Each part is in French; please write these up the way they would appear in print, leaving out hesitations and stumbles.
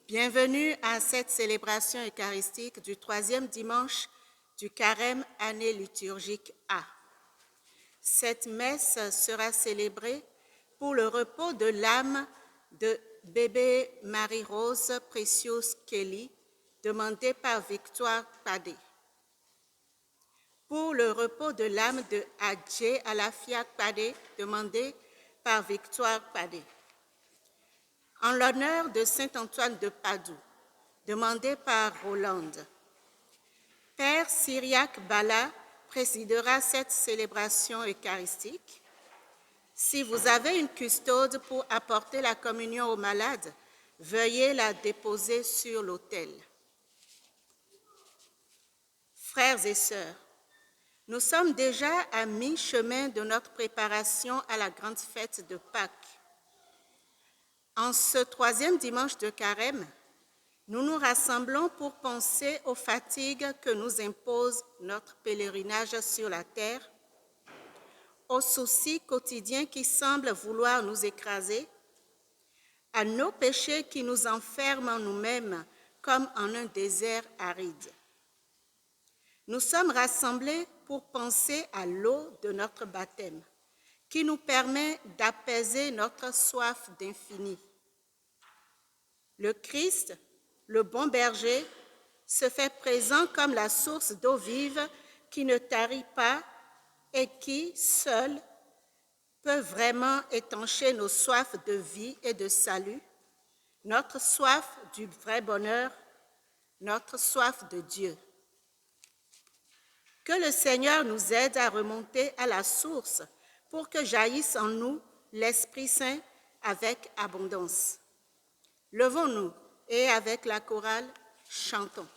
Bienvenue à cette célébration eucharistique du troisième dimanche du carême année liturgique A. Cette messe sera célébrée pour le repos de l'âme de bébé Marie-Rose Precious Kelly, demandée par Victoire Padé. Pour le repos de l'âme de Adjé Alafia Padé, demandé par Victoire Padé. En l'honneur de Saint Antoine de Padoue, demandé par Rolande. Père Cyriaque Bala présidera cette célébration eucharistique. Si vous avez une custode pour apporter la communion aux malades, veuillez la déposer sur l'autel. Frères et sœurs, nous sommes déjà à mi-chemin de notre préparation à la grande fête de Pâques. En ce troisième dimanche de carême, nous nous rassemblons pour penser aux fatigues que nous impose notre pèlerinage sur la terre, aux soucis quotidiens qui semblent vouloir nous écraser, à nos péchés qui nous enferment en nous-mêmes comme en un désert aride. Nous sommes rassemblés pour penser à l'eau de notre baptême, qui nous permet d'apaiser notre soif d'infini. Le Christ, le bon berger, se fait présent comme la source d'eau vive qui ne tarit pas et qui, seul, peut vraiment étancher nos soifs de vie et de salut, notre soif du vrai bonheur, notre soif de Dieu. Que le Seigneur nous aide à remonter à la source pour que jaillisse en nous l'Esprit Saint avec abondance. Levons-nous et avec la chorale, chantons.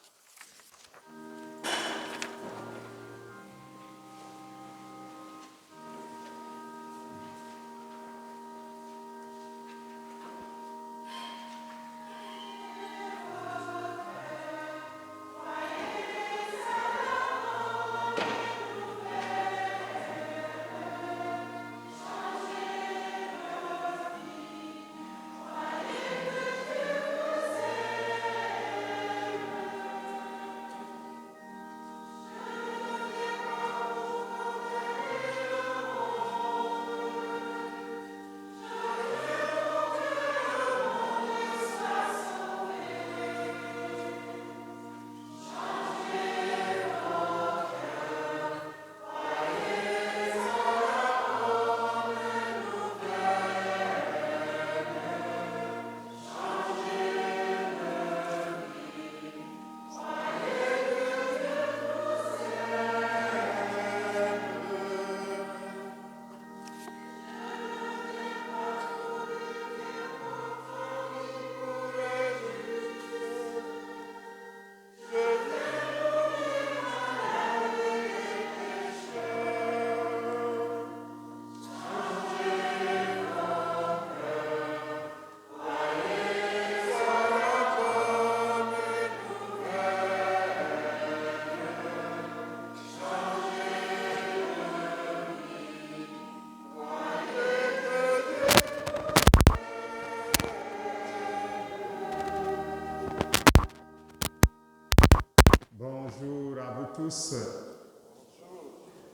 Bonjour à vous tous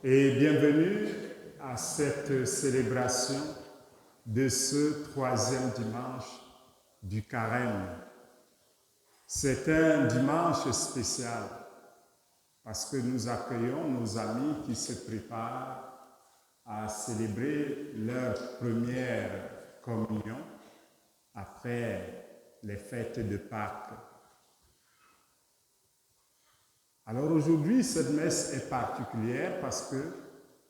et bienvenue à cette célébration de ce troisième dimanche du carême. C'est un dimanche spécial parce que nous accueillons nos amis qui se préparent à célébrer leur première communion après les fêtes de Pâques. Alors aujourd'hui, cette messe est particulière parce que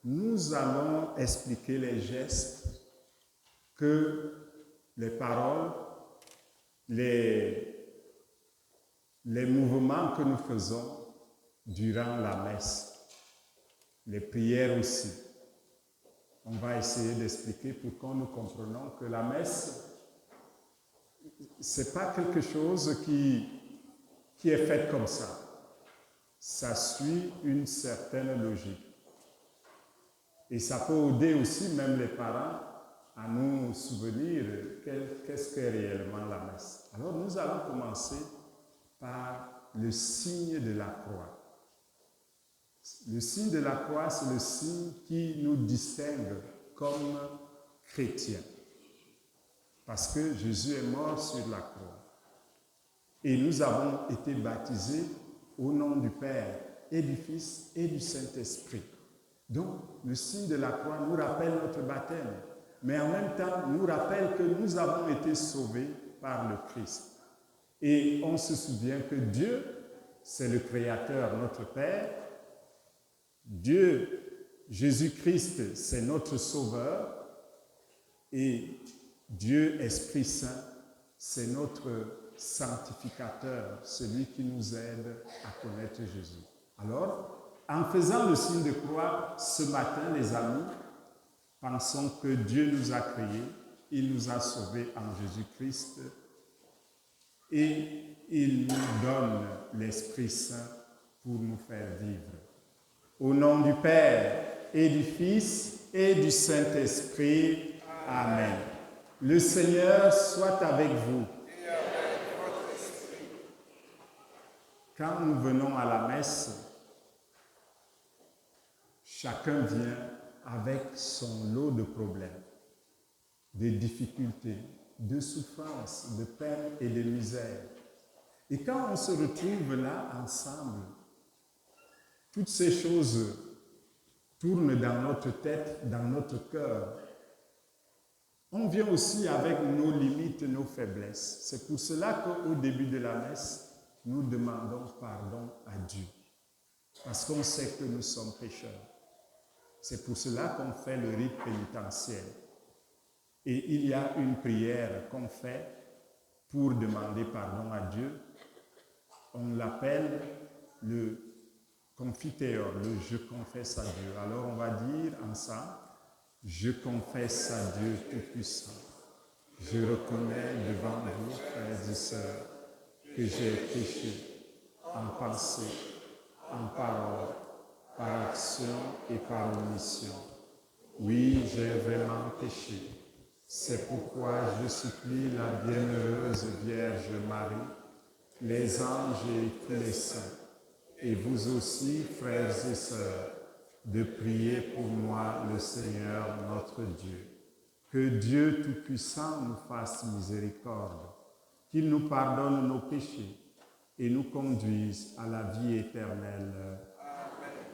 nous allons expliquer les gestes que les paroles, les mouvements que nous faisons durant la messe, les prières aussi. On va essayer d'expliquer pour que nous comprenions que la messe, ce n'est pas quelque chose qui est fait comme ça. Ça suit une certaine logique. Et ça peut aider aussi même les parents à nous souvenir qu'est-ce qu'est réellement la messe. Alors nous allons commencer par le signe de la croix. Le signe de la croix, c'est le signe qui nous distingue comme chrétiens. Parce que Jésus est mort sur la croix. Et nous avons été baptisés au nom du Père et du Fils et du Saint-Esprit. Donc, le signe de la croix nous rappelle notre baptême, mais en même temps nous rappelle que nous avons été sauvés par le Christ. Et on se souvient que Dieu, c'est le Créateur, notre Père. Dieu, Jésus-Christ, c'est notre Sauveur. Et Dieu, Esprit Saint, c'est notre sanctificateur, celui qui nous aide à connaître Jésus. Alors, en faisant le signe de croix ce matin, les amis, pensons que Dieu nous a créés, il nous a sauvés en Jésus-Christ et il nous donne l'Esprit Saint pour nous faire vivre. Au nom du Père et du Fils et du Saint-Esprit, Amen. Le Seigneur soit avec vous. Et avec votre esprit. Quand nous venons à la messe, chacun vient avec son lot de problèmes, de difficultés, de souffrances, de peines et de misères. Et quand on se retrouve là ensemble, toutes ces choses tournent dans notre tête, dans notre cœur. On vient aussi avec nos limites, nos faiblesses. C'est pour cela qu'au début de la messe, nous demandons pardon à Dieu. Parce qu'on sait que nous sommes pécheurs. C'est pour cela qu'on fait le rite pénitentiel. Et il y a une prière qu'on fait pour demander pardon à Dieu. On l'appelle le confiteor, le « je confesse à Dieu ». Alors on va dire ensemble, « Je confesse à Dieu Tout-Puissant. Je reconnais devant vous, frères et sœurs, que j'ai péché en pensée, en parole, par action et par omission. Oui, j'ai vraiment péché. C'est pourquoi je supplie la bienheureuse Vierge Marie, les anges et tous les saints, et vous aussi, frères et sœurs, de prier pour moi le Seigneur notre Dieu. Que Dieu Tout-Puissant nous fasse miséricorde, qu'il nous pardonne nos péchés et nous conduise à la vie éternelle. Amen.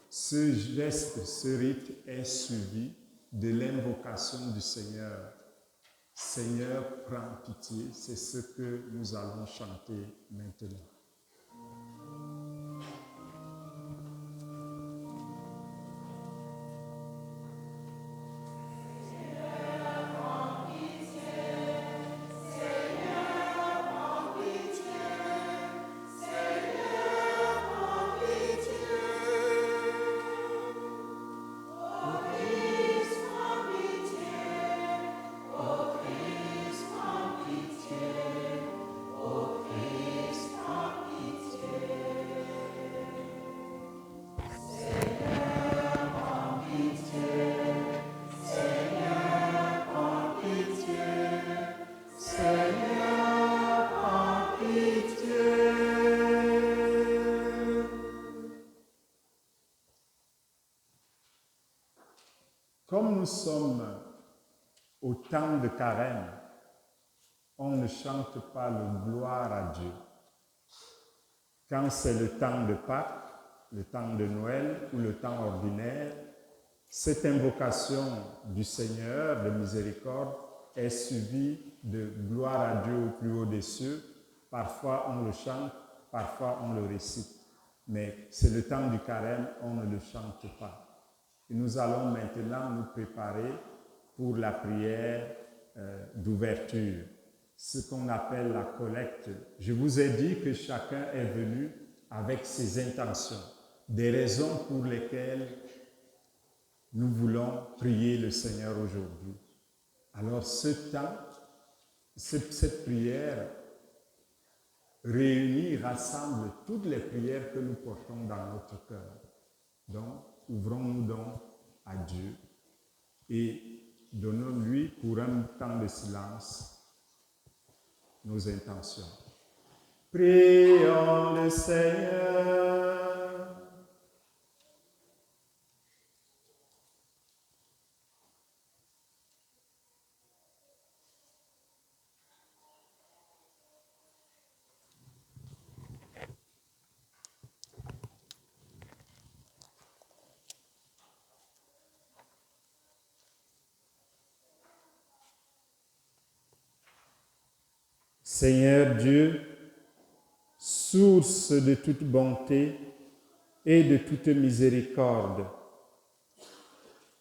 Ce geste, ce rite est suivi de l'invocation du Seigneur. Seigneur, prends pitié, c'est ce que nous allons chanter maintenant. Comme nous sommes au temps de carême, on ne chante pas le gloire à Dieu. Quand c'est le temps de Pâques, le temps de Noël ou le temps ordinaire, cette invocation du Seigneur de miséricorde est suivie de gloire à Dieu au plus haut des cieux. Parfois on le chante, parfois on le récite. Mais c'est le temps du carême, on ne le chante pas. Et nous allons maintenant nous préparer pour la prière d'ouverture, ce qu'on appelle la collecte. Je vous ai dit que chacun est venu avec ses intentions, des raisons pour lesquelles nous voulons prier le Seigneur aujourd'hui. Alors ce temps, cette prière réunit, rassemble toutes les prières que nous portons dans notre cœur. Donc, ouvrons-nous donc à Dieu et Donnons-lui pour un temps de silence nos intentions. Prions le Seigneur. Seigneur Dieu, source de toute bonté et de toute miséricorde,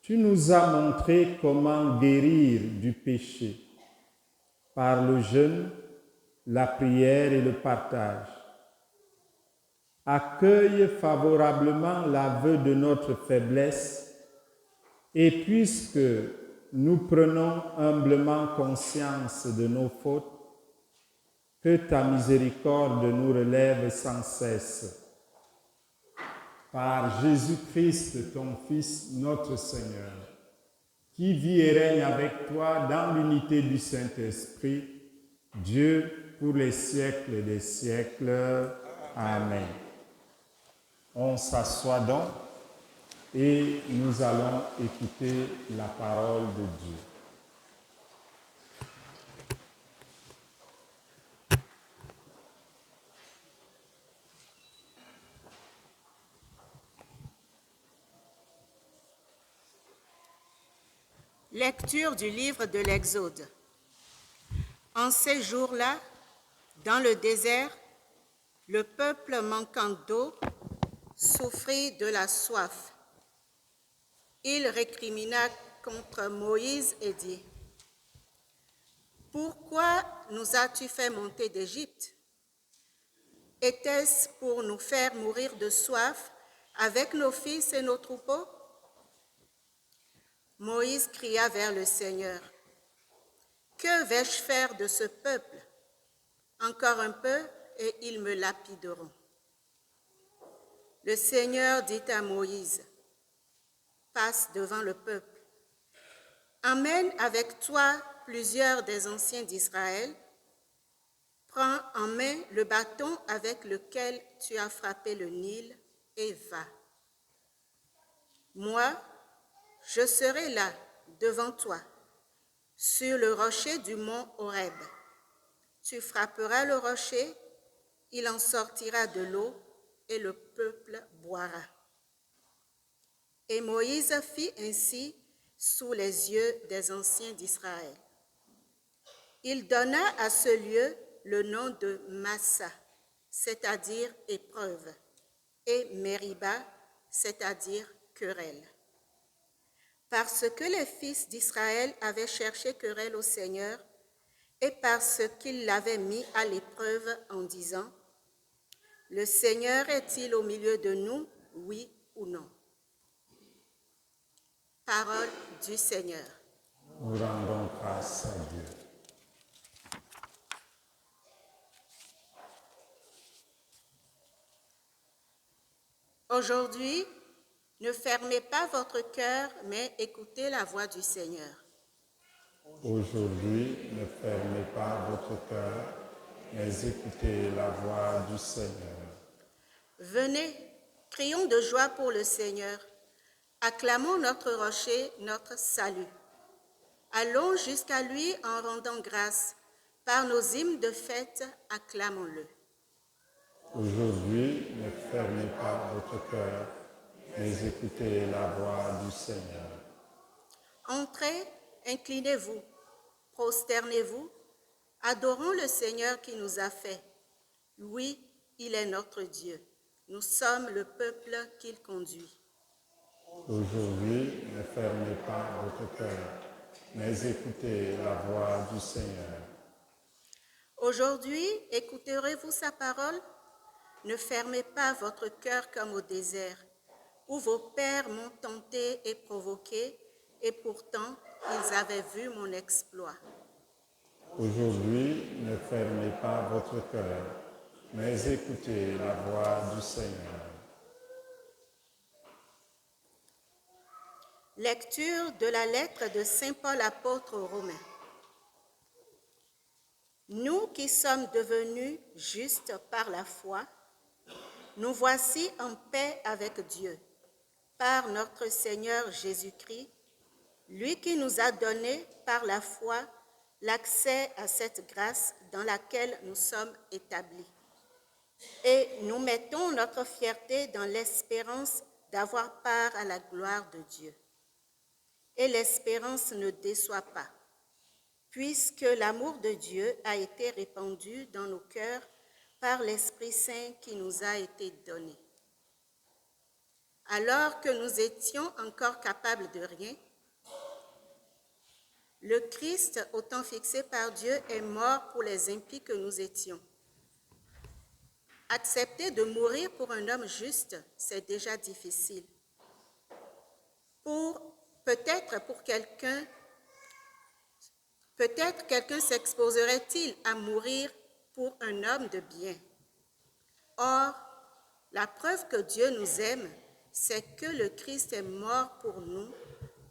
tu nous as montré comment guérir du péché par le jeûne, la prière et le partage. Accueille favorablement l'aveu de notre faiblesse et puisque nous prenons humblement conscience de nos fautes, que ta miséricorde nous relève sans cesse. Par Jésus-Christ, ton Fils, notre Seigneur, qui vit et règne avec toi dans l'unité du Saint-Esprit, Dieu pour les siècles des siècles. Amen. On s'assoit donc et nous allons écouter la parole de Dieu. Lecture du livre de l'Exode. En ces jours-là, dans le désert, le peuple manquant d'eau souffrit de la soif. Il récrimina contre Moïse et dit : « Pourquoi nous as-tu fait monter d'Égypte ? Était-ce pour nous faire mourir de soif avec nos fils et nos troupeaux ? » Moïse cria vers le Seigneur : « Que vais-je faire de ce peuple ? Encore un peu et ils me lapideront. » Le Seigneur dit à Moïse : « Passe devant le peuple. Emmène avec toi plusieurs des anciens d'Israël. Prends en main le bâton avec lequel tu as frappé le Nil et va. Moi, je serai là, devant toi, sur le rocher du mont Horeb. Tu frapperas le rocher, il en sortira de l'eau, et le peuple boira. » Et Moïse fit ainsi sous les yeux des anciens d'Israël. Il donna à ce lieu le nom de Massa, c'est-à-dire épreuve, et Mériba, c'est-à-dire querelle. Parce que les fils d'Israël avaient cherché querelle au Seigneur et parce qu'il l'avait mis à l'épreuve en disant : « Le Seigneur est-il au milieu de nous, oui ou non ? » Parole du Seigneur. Nous rendons grâce à Dieu. Aujourd'hui, ne fermez pas votre cœur, mais écoutez la voix du Seigneur. Aujourd'hui, ne fermez pas votre cœur, mais écoutez la voix du Seigneur. Venez, crions de joie pour le Seigneur. Acclamons notre rocher, notre salut. Allons jusqu'à lui en rendant grâce. Par nos hymnes de fête, acclamons-le. Aujourd'hui, ne fermez pas votre cœur, mais écoutez la voix du Seigneur. Entrez, inclinez-vous, prosternez-vous, adorons le Seigneur qui nous a fait. Oui, il est notre Dieu. Nous sommes le peuple qu'il conduit. Aujourd'hui, ne fermez pas votre cœur, mais écoutez la voix du Seigneur. Aujourd'hui, écouterez-vous sa parole ? Ne fermez pas votre cœur comme au désert, où vos pères m'ont tenté et provoqué, et pourtant ils avaient vu mon exploit. Aujourd'hui, ne fermez pas votre cœur, mais écoutez la voix du Seigneur. Lecture de la lettre de Saint Paul apôtre aux Romains. Nous qui sommes devenus justes par la foi, nous voici en paix avec Dieu, par notre Seigneur Jésus-Christ, lui qui nous a donné par la foi l'accès à cette grâce dans laquelle nous sommes établis. Et nous mettons notre fierté dans l'espérance d'avoir part à la gloire de Dieu. Et l'espérance ne déçoit pas, puisque l'amour de Dieu a été répandu dans nos cœurs par l'Esprit Saint qui nous a été donné. Alors que nous étions encore capables de rien, le Christ, au temps fixé par Dieu, est mort pour les impies que nous étions. Accepter de mourir pour un homme juste, c'est déjà difficile. Peut-être quelqu'un s'exposerait-il à mourir pour un homme de bien. Or, la preuve que Dieu nous aime, c'est que le Christ est mort pour nous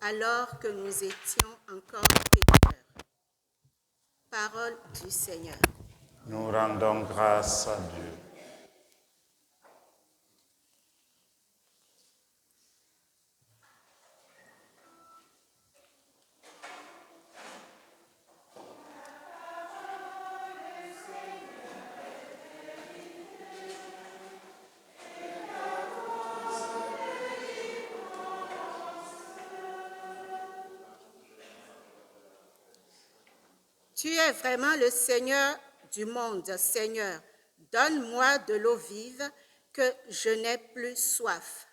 alors que nous étions encore pécheurs. Parole du Seigneur. Nous rendons grâce à Dieu. Tu es vraiment le Seigneur du monde, Seigneur. Donne-moi de l'eau vive, que je n'ai plus soif.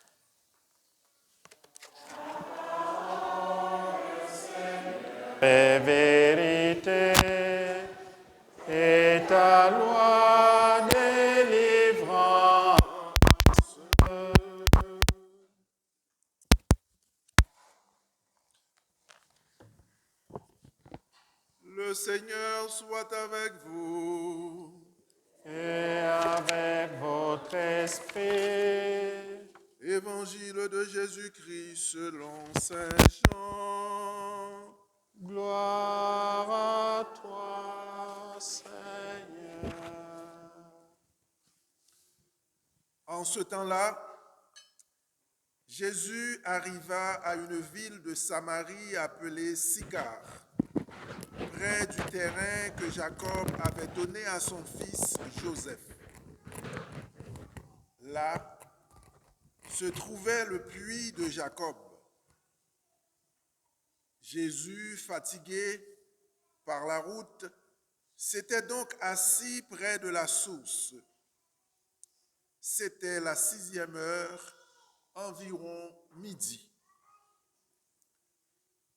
Paix, vérité, et ta loi délivrance. Le Seigneur soit avec vous. Et avec votre esprit. Évangile de Jésus-Christ selon Saint Jean. Gloire à toi, Seigneur. En ce temps-là, Jésus arriva à une ville de Samarie appelée Sychar, près du terrain que Jacob avait donné à son fils Joseph. Là se trouvait le puits de Jacob. Jésus, fatigué par la route, s'était donc assis près de la source. C'était la 6e heure, environ midi.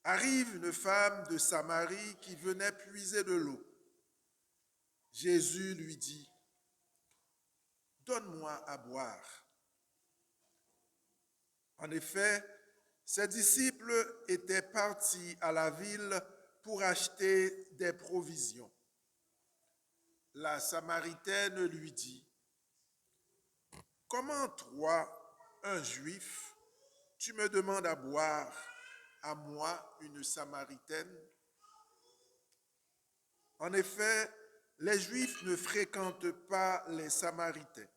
Arrive une femme de Samarie qui venait puiser de l'eau. Jésus lui dit, « Donne-moi à boire. » En effet, ses disciples étaient partis à la ville pour acheter des provisions. La Samaritaine lui dit, « Comment toi, un Juif, tu me demandes à boire, à moi, une Samaritaine? » En effet, les Juifs ne fréquentent pas les Samaritains.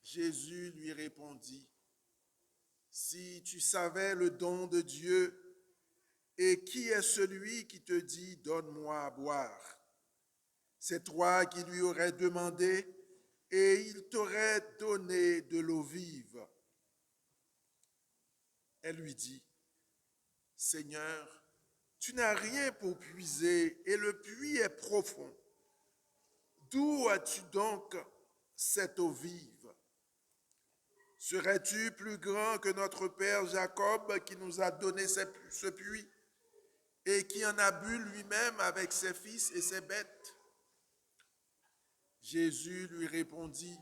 Jésus lui répondit, « Si tu savais le don de Dieu et qui est celui qui te dit « Donne-moi à boire », c'est toi qui lui aurais demandé et il t'aurait donné de l'eau vive. » Elle lui dit, « Seigneur, tu n'as rien pour puiser et le puits est profond. D'où as-tu donc cette eau vive? Serais-tu plus grand que notre père Jacob qui nous a donné ce puits et qui en a bu lui-même avec ses fils et ses bêtes? » Jésus lui répondit,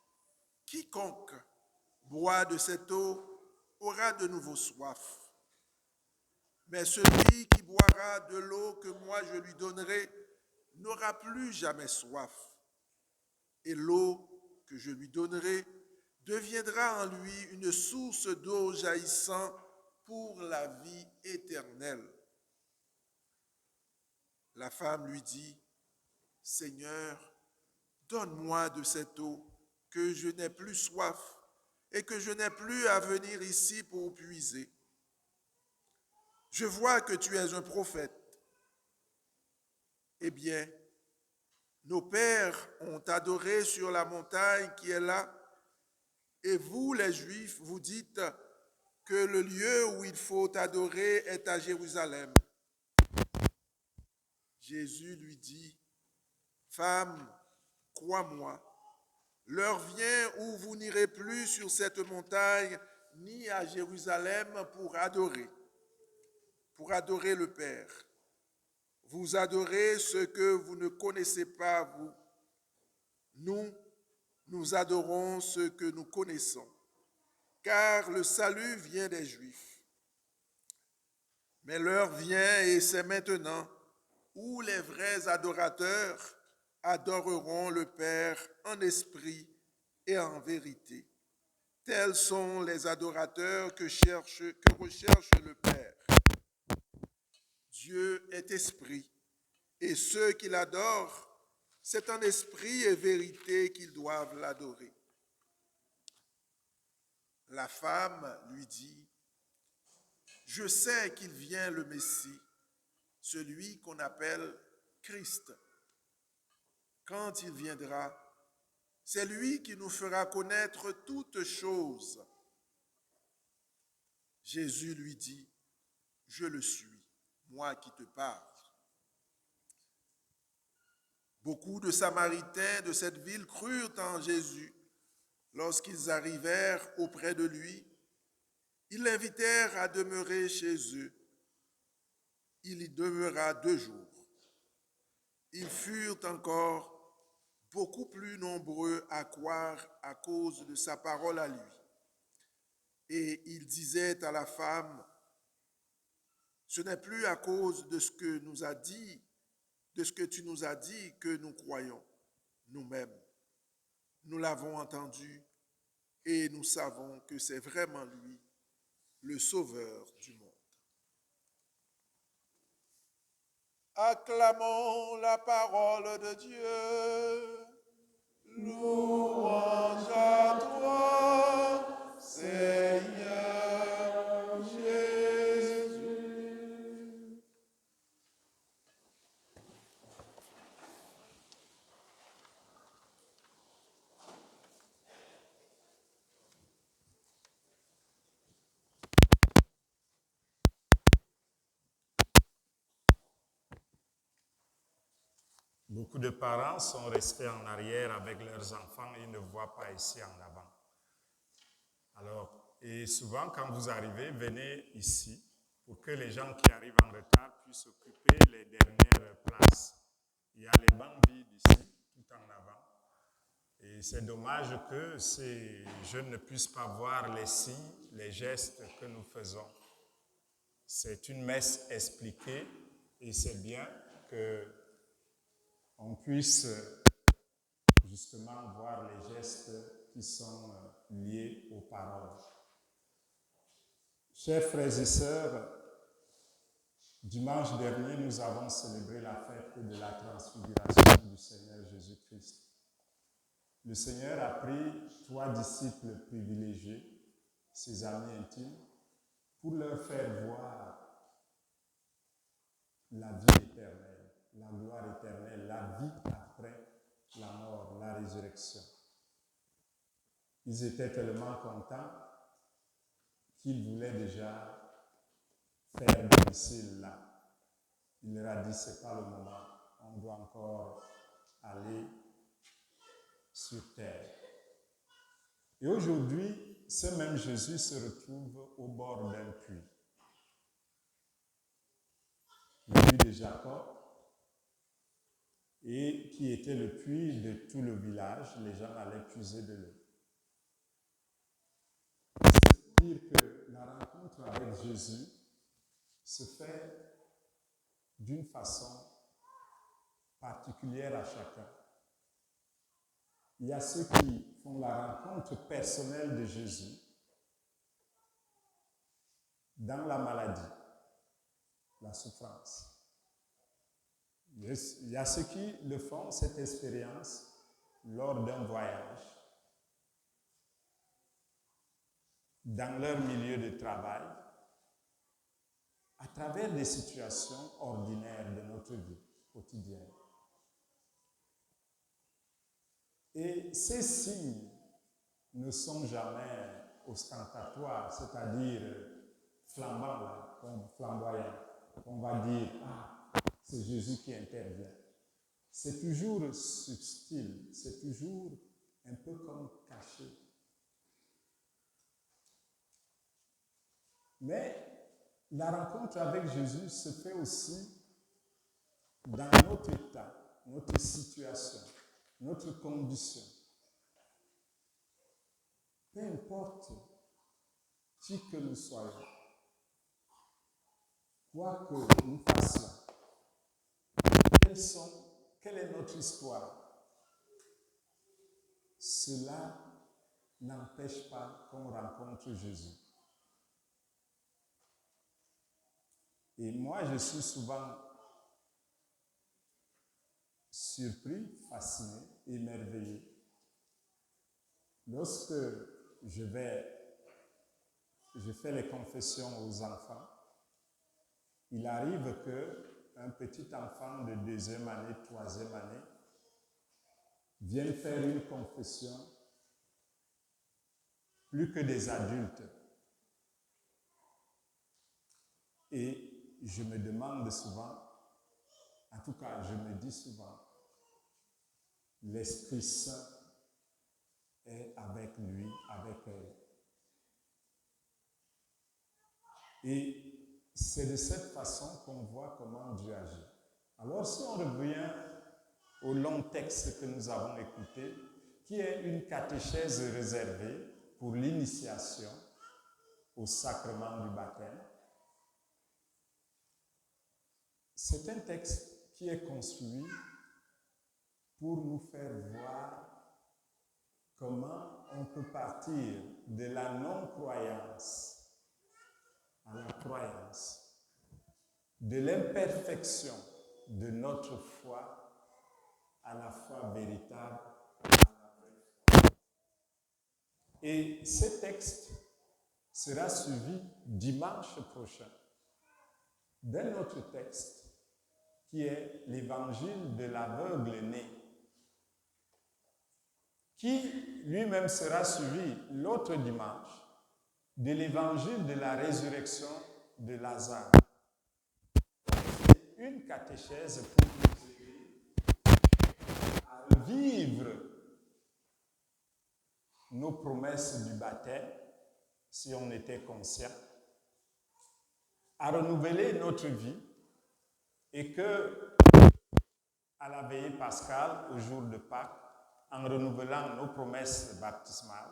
« Quiconque boit de cette eau aura de nouveau soif. Mais celui qui boira de l'eau que moi je lui donnerai n'aura plus jamais soif. Et l'eau que je lui donnerai deviendra en lui une source d'eau jaillissant pour la vie éternelle. La femme lui dit, « Seigneur, donne-moi de cette eau, que je n'ai plus soif et que je n'ai plus à venir ici pour puiser. Je vois que tu es un prophète. Eh bien, nos pères ont adoré sur la montagne qui est là, et vous, les Juifs, vous dites que le lieu où il faut adorer est à Jérusalem. » Jésus lui dit, « Femme, crois-moi, l'heure vient où vous n'irez plus sur cette montagne ni à Jérusalem pour adorer le Père. Vous adorez ce que vous ne connaissez pas, vous. Nous adorons ce que nous connaissons, car le salut vient des Juifs. Mais l'heure vient, et c'est maintenant, où les vrais adorateurs adoreront le Père en esprit et en vérité. Tels sont les adorateurs que recherche le Père. Dieu est esprit, et ceux qui l'adorent, c'est en esprit et vérité qu'ils doivent l'adorer. La femme lui dit, « Je sais qu'il vient le Messie, celui qu'on appelle Christ. Quand il viendra, c'est lui qui nous fera connaître toutes choses. » Jésus lui dit, « Je le suis, moi qui te parle. » Beaucoup de Samaritains de cette ville crurent en Jésus. Lorsqu'ils arrivèrent auprès de lui, ils l'invitèrent à demeurer chez eux. Il y demeura 2 jours. Ils furent encore beaucoup plus nombreux à croire à cause de sa parole à lui. Et il disait à la femme, « Ce n'est plus à cause de ce que tu nous as dit que nous croyons nous-mêmes. Nous l'avons entendu et nous savons que c'est vraiment lui, le Sauveur du monde. » Acclamons la parole de Dieu. Louange à toi, Seigneur Jésus. Beaucoup de parents sont restés en arrière avec leurs enfants et ne voient pas ici en avant. Alors, et souvent quand vous arrivez, venez ici pour que les gens qui arrivent en retard puissent occuper les dernières places. Il y a les bancs vides ici, tout en avant. Et c'est dommage que ces jeunes ne puissent pas voir les signes, les gestes que nous faisons. C'est une messe expliquée et c'est bien qu'on puisse justement voir les gestes qui sont liés aux paroles. Chers frères et sœurs, dimanche dernier, nous avons célébré la fête de la transfiguration du Seigneur Jésus-Christ. Le Seigneur a pris 3 disciples privilégiés, ses amis intimes, pour leur faire voir la vie éternelle, la gloire éternelle, la vie après la mort, la résurrection. Ils étaient tellement contents qu'ils voulaient déjà faire domicile là. Il leur a dit, ce n'est pas le moment, on doit encore aller sur terre. Et aujourd'hui, ce même Jésus se retrouve au bord d'un puits. Le puits de Jacob, et qui était le puits de tout le village, les gens allaient puiser de l'eau. C'est dire que la rencontre avec Jésus se fait d'une façon particulière à chacun. Il y a ceux qui font la rencontre personnelle de Jésus dans la maladie, la souffrance. Il y a ceux qui le font, cette expérience, lors d'un voyage, dans leur milieu de travail, à travers des situations ordinaires de notre vie quotidienne. Et ces signes ne sont jamais ostentatoires, c'est-à-dire flambants, flamboyants. On va dire, ah, c'est Jésus qui intervient. C'est toujours subtil, c'est toujours un peu comme caché. Mais la rencontre avec Jésus se fait aussi dans notre état, notre situation, notre condition. Peu importe qui que nous soyons, quoi que nous fassions, quelle est notre histoire, cela n'empêche pas qu'on rencontre Jésus. Et moi, je suis souvent surpris, fasciné, émerveillé. Lorsque je fais les confessions aux enfants, il arrive qu'un petit enfant de 2e année, 3e année, vienne faire une confession plus que des adultes. Et je me demande souvent, en tout cas, je me dis souvent, l'Esprit Saint est avec lui, avec elle. Et c'est de cette façon qu'on voit comment Dieu agit. Alors, si on revient au long texte que nous avons écouté, qui est une catéchèse réservée pour l'initiation au sacrement du baptême, c'est un texte qui est construit pour nous faire voir comment on peut partir de la non-croyance à la croyance, de l'imperfection de notre foi à la foi véritable. Et ce texte sera suivi dimanche prochain d'un autre texte qui est l'évangile de l'aveugle né, qui lui-même sera suivi l'autre dimanche de l'évangile de la résurrection de Lazare. C'est une catéchèse pour nous aider à vivre nos promesses du baptême, si on était conscient, à renouveler notre vie et que, à la veillée pascale, au jour de Pâques, en renouvelant nos promesses baptismales,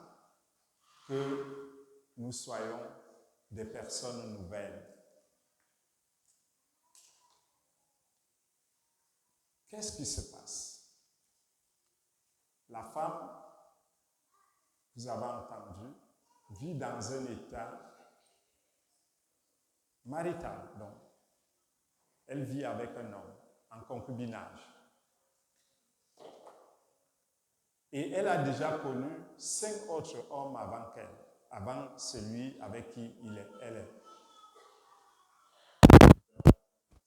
que nous soyons des personnes nouvelles. Qu'est-ce qui se passe? La femme, vous avez entendu, vit dans un état marital, donc. Elle vit avec un homme en concubinage. Et elle a déjà connu 5 autres hommes avant qu'elle, avant celui avec qui elle est.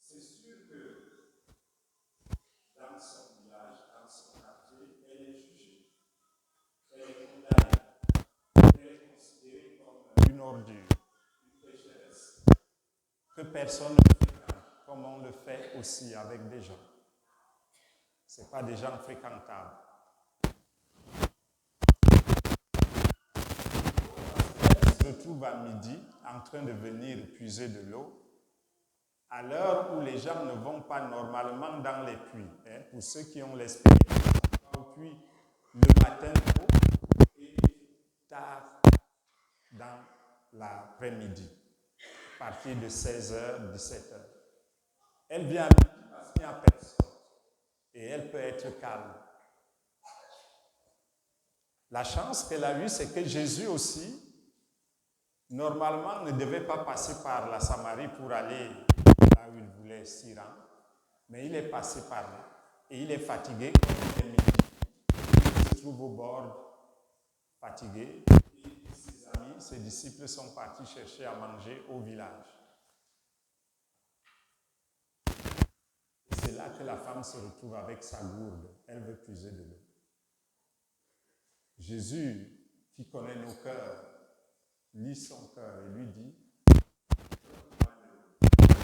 C'est sûr que dans son village, dans son quartier, elle est jugée. Elle est condamnée. Elle est considérée comme une ordure, une pécheresse, que personne ne fréquente, comme on le fait aussi avec des gens. Ce n'est pas des gens fréquentables. Elle se retrouve à midi en train de venir puiser de l'eau à l'heure où les gens ne vont pas normalement dans les puits. Pour ceux qui ont l'expérience, on va au puits le matin tôt et tard dans l'après-midi, à partir de 16h, 17h. Elle vient à midi parce qu'il n'y a personne et elle peut être calme. La chance qu'elle a eue, c'est que Jésus aussi normalement, ne devait pas passer par la Samarie pour aller là où il voulait s'y rendre. Mais il est passé par là. Et il est fatigué comme il est midi. Il se trouve au bord, fatigué. Et ses amis, ses disciples sont partis chercher à manger au village. Et c'est là que la femme se retrouve avec sa gourde. Elle veut puiser de l'eau. Jésus, qui connaît nos cœurs, lit son cœur et lui dit,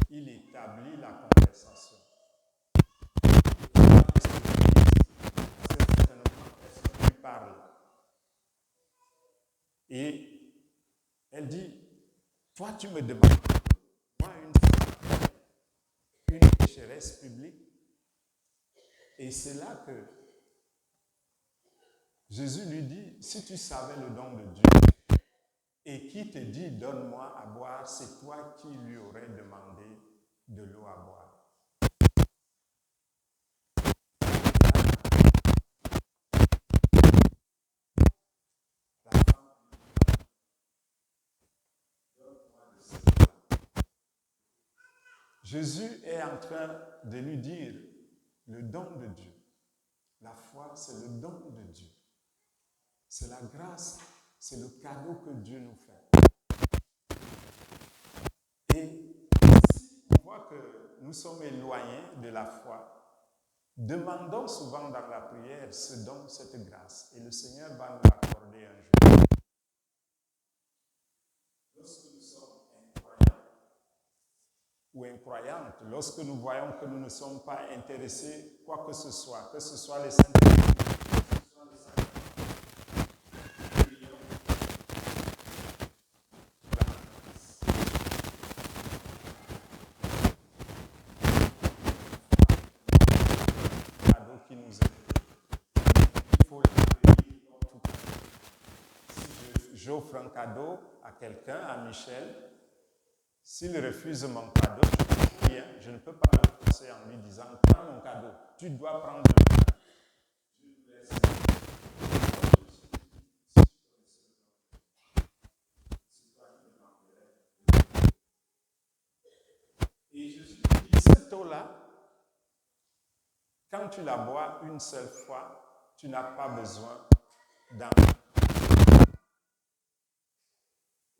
il établit la conversation. Est-ce que tu parles? Et elle dit, toi tu me demandes, moi une pécheresse publique. Et c'est là que Jésus lui dit, si tu savais le don de Dieu, et qui te dit, donne-moi à boire, c'est toi qui lui aurais demandé de l'eau à boire. La femme, donne-moi de cette eau-là. Jésus est en train de lui dire, le don de Dieu. La foi, c'est le don de Dieu. C'est la grâce, c'est le cadeau que Dieu nous fait. Et si on voit que nous sommes éloignés de la foi, demandons souvent dans la prière ce don, cette grâce. Et le Seigneur va nous l'accorder un jour. Lorsque nous sommes incroyants ou incroyantes, lorsque nous voyons que nous ne sommes pas intéressés, quoi que ce soit les saints, qui nous aide. Il faut l'accueillir comme tout cadeau. Si j'offre un cadeau à quelqu'un, à Michel, s'il refuse mon cadeau, je ne peux pas le forcer en lui disant, prends mon cadeau, tu dois prendre le cadeau. Je vous laisse. Et je suis dit, cette eau-là, quand tu la bois une seule fois, tu n'as pas besoin d'en.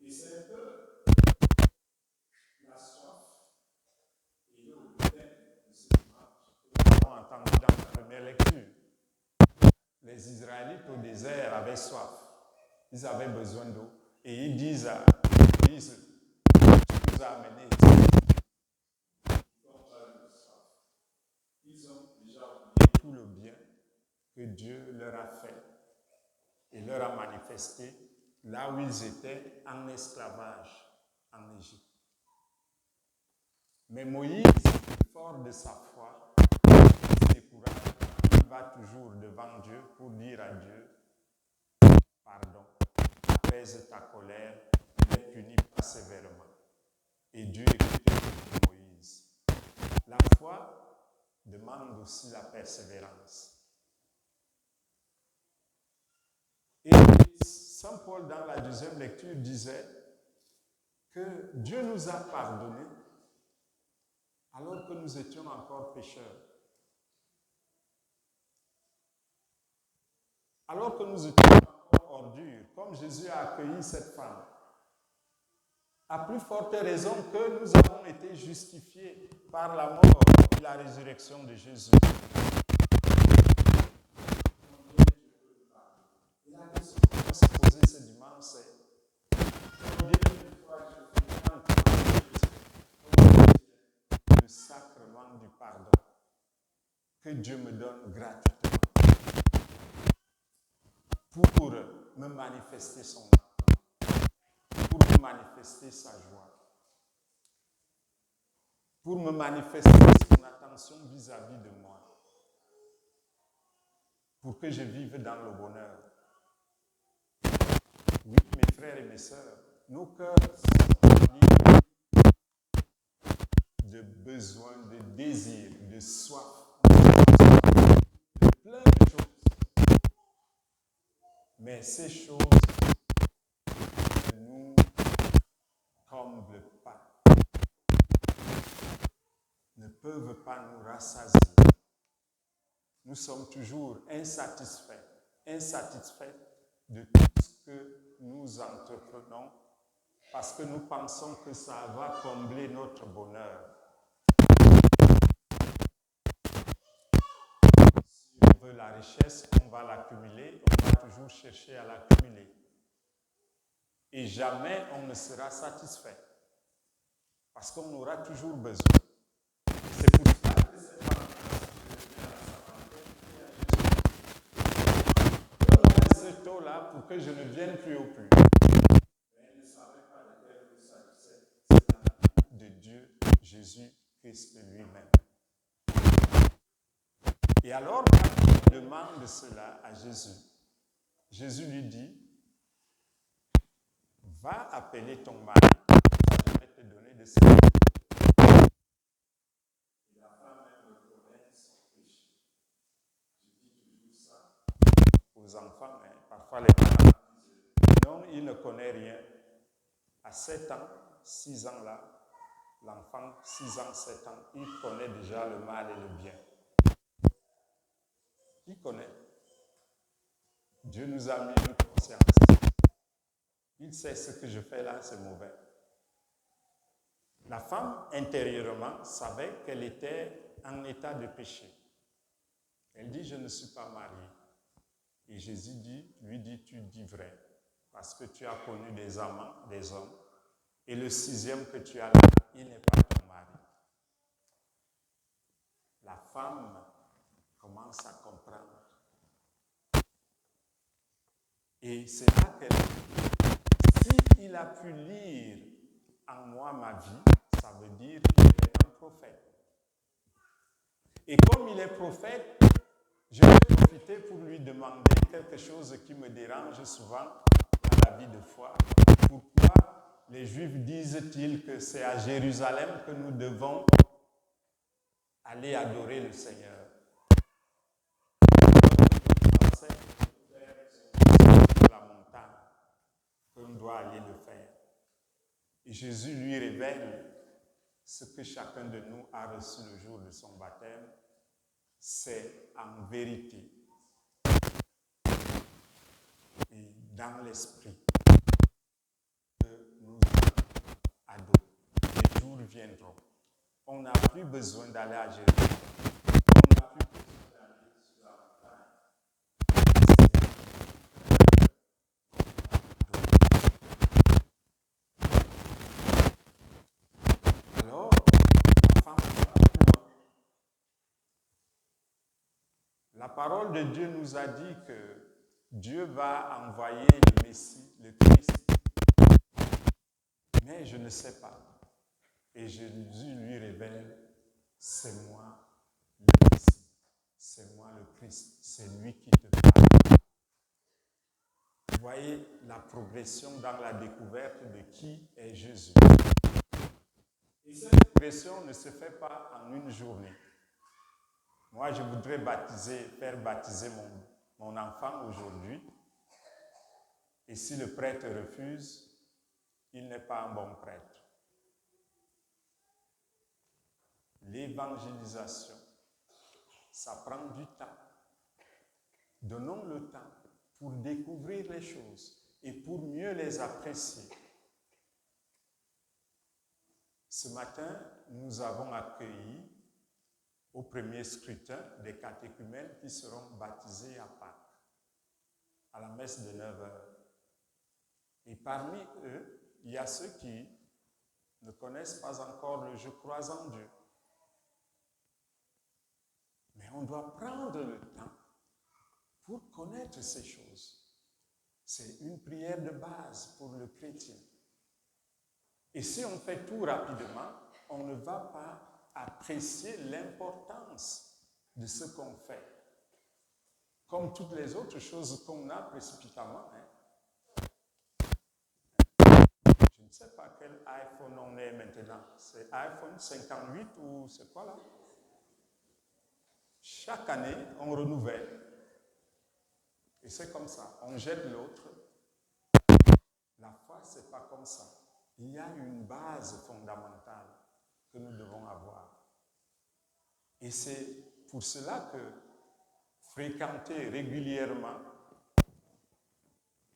Et c'est un peu la soif et le thème de ce dimanche que nous avons entendu dans la première lecture. Les Israélites au désert avaient soif. Ils avaient besoin d'eau. Et ils disent à Moïse, tu nous as amenés ici. Ils ont déjà oublié tout le bien que Dieu leur a fait et leur a manifesté là où ils étaient en esclavage en Égypte. Mais Moïse, fort de sa foi, il se décourage. Il va toujours devant Dieu pour dire à Dieu, pardon, apaise ta colère, ne les punis pas sévèrement. Et Dieu écoute Moïse. La foi demande aussi la persévérance. Et Saint Paul, dans la deuxième lecture, disait que Dieu nous a pardonné alors que nous étions encore pécheurs. Alors que nous étions encore ordures, comme Jésus a accueilli cette femme. À plus forte raison que nous avons été justifiés par la mort et la résurrection de Jésus. Et la question qu'on peut se poser ce dimanche, c'est combien de fois je fais le sacrement du pardon que Dieu me donne gratuitement pour me manifester son amour, pour me manifester sa joie, pour me manifester son attention vis-à-vis de moi, pour que je vive dans le bonheur. Oui, mes frères et mes sœurs, nos cœurs sont remplis de besoins, de désirs, de soif, de plein de choses. Mais ces choses ne nous comblent pas, ne peuvent pas nous rassasier. Nous sommes toujours insatisfaits de tout ce que nous entreprenons parce que nous pensons que ça va combler notre bonheur. Si on veut la richesse, on va l'accumuler, on va toujours chercher à l'accumuler. Et jamais on ne sera satisfait parce qu'on aura toujours besoin. C'est pour ça que cette femme donne-moi ce taux-là pour que je ne vienne plus au plus. Mais elle ne savait pas de quel il s'agissait. C'est de Dieu, Jésus-Christ lui-même. Et alors, quand il demande cela à Jésus, Jésus lui dit, va appeler ton mari, je vais te donner de ses mots. Et la femme même reconnaît son péché. Je dis toujours ça aux enfants, mais parfois les parents disent, non, il ne connaît rien. À 7 ans, 6 ans là, l'enfant, 6 ans, 7 ans, il connaît déjà le mal et le bien. Il connaît. Dieu nous a mis une conscience. Il sait ce que je fais là, c'est mauvais. La femme, intérieurement, savait qu'elle était en état de péché. Elle dit, je ne suis pas mariée. Et Jésus lui dit, tu dis vrai, parce que tu as connu des amants, des hommes, et le 6e que tu as là, il n'est pas ton mari. La femme commence à comprendre. Et c'est là qu'elle dit, s'il a pu lire en moi ma vie, ça veut dire qu'il est un prophète. Et comme il est prophète, je vais profiter pour lui demander quelque chose qui me dérange souvent à la vie de foi. Pourquoi les Juifs disent-ils que c'est à Jérusalem que nous devons aller adorer le Seigneur? La montagne, qu'on doit aller le faire. Et Jésus lui révèle ce que chacun de nous a reçu le jour de son baptême, c'est en vérité et dans l'esprit que nous adorons. Les jours viendront. On n'a plus besoin d'aller à Jérusalem. On n'a plus besoin d'aller sur la montagne. Alors, la femme va plus loin. La parole de Dieu nous a dit que Dieu va envoyer le Messie, le Christ. Mais je ne sais pas. Et Jésus lui révèle, c'est moi le Messie, c'est moi le Christ, c'est lui qui te parle. Vous voyez la progression dans la découverte de qui est Jésus. Et cette progression ne se fait pas en une journée. Moi, je voudrais faire baptiser mon enfant aujourd'hui. Et si le prêtre refuse, il n'est pas un bon prêtre. L'évangélisation, ça prend du temps. Donnons le temps pour découvrir les choses et pour mieux les apprécier. Ce matin, nous avons accueilli au premier scrutin des catéchumènes qui seront baptisés à Pâques, à la messe de 9h. Et parmi eux, il y a ceux qui ne connaissent pas encore le « je crois en Dieu ». Mais on doit prendre le temps pour connaître ces choses. C'est une prière de base pour le chrétien. Et si on fait tout rapidement, on ne va pas apprécier l'importance de ce qu'on fait. Comme toutes les autres choses qu'on a précipitamment. Je ne sais pas quel iPhone on est maintenant. C'est iPhone 58 ou c'est quoi là? Chaque année, on renouvelle. Et c'est comme ça. On jette l'autre. La foi, ce n'est pas comme ça. il y a une base fondamentale que nous devons avoir. Et c'est pour cela que fréquenter régulièrement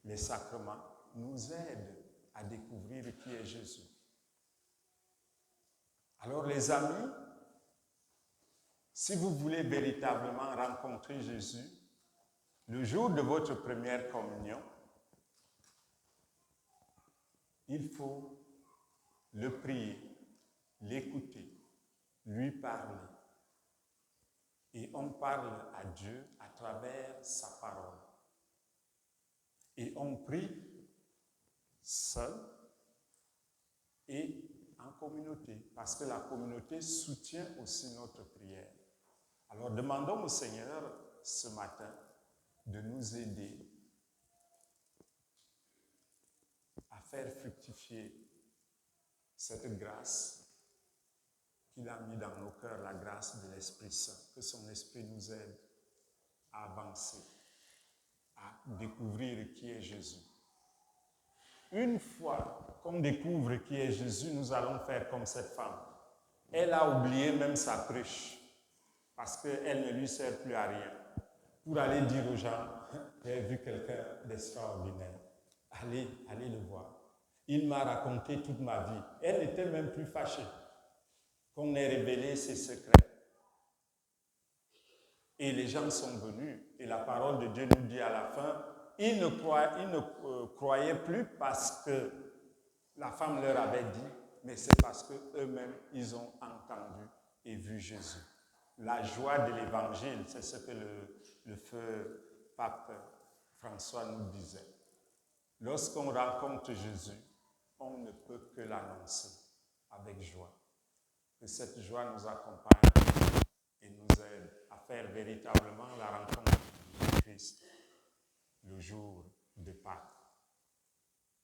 les sacrements nous aide à découvrir qui est Jésus. Alors les amis, si vous voulez véritablement rencontrer Jésus, le jour de votre première communion, il faut le prier, l'écouter, lui parler. Et on parle à Dieu à travers sa parole. Et on prie seul et en communauté, parce que la communauté soutient aussi notre prière. Alors demandons au Seigneur ce matin de nous aider à faire fructifier cette grâce qu'il a mis dans nos cœurs, la grâce de l'Esprit Saint, que son Esprit nous aide à avancer, à découvrir qui est Jésus. Une fois qu'on découvre qui est Jésus, nous allons faire comme cette femme. Elle a oublié même sa cruche, parce qu'elle ne lui sert plus à rien, pour aller dire aux gens, j'ai vu quelqu'un d'extraordinaire, allez le voir. Il m'a raconté toute ma vie. Elle n'était même plus fâchée qu'on ait révélé ses secrets. Et les gens sont venus, et la parole de Dieu nous dit à la fin, ils ne croyaient plus parce que la femme leur avait dit, mais c'est parce qu'eux-mêmes, ils ont entendu et vu Jésus. La joie de l'évangile, c'est ce que le feu pape François nous disait. Lorsqu'on rencontre Jésus, on ne peut que l'annoncer avec joie. Que cette joie nous accompagne et nous aide à faire véritablement la rencontre de Christ le jour de Pâques.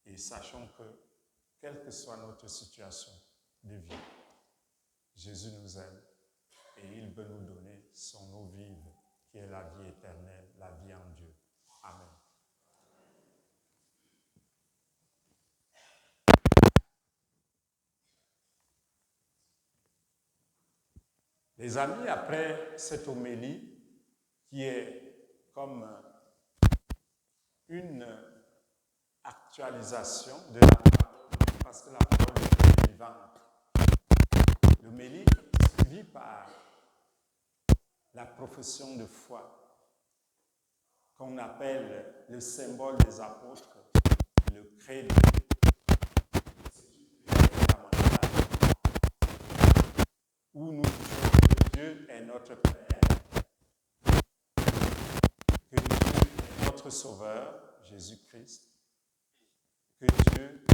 Et sachons que, quelle que soit notre situation de vie, Jésus nous aime et il veut nous donner son eau vive, qui est la vie éternelle, la vie en Dieu. Amen. Les amis, après cette homélie, qui est comme une actualisation de la parole, parce que la parole est vivante, l'homélie est suivie par la profession de foi, qu'on appelle le symbole des apôtres, le credo. Où nous disons que Dieu est notre Père, que Dieu est notre Sauveur, Jésus-Christ, que Dieu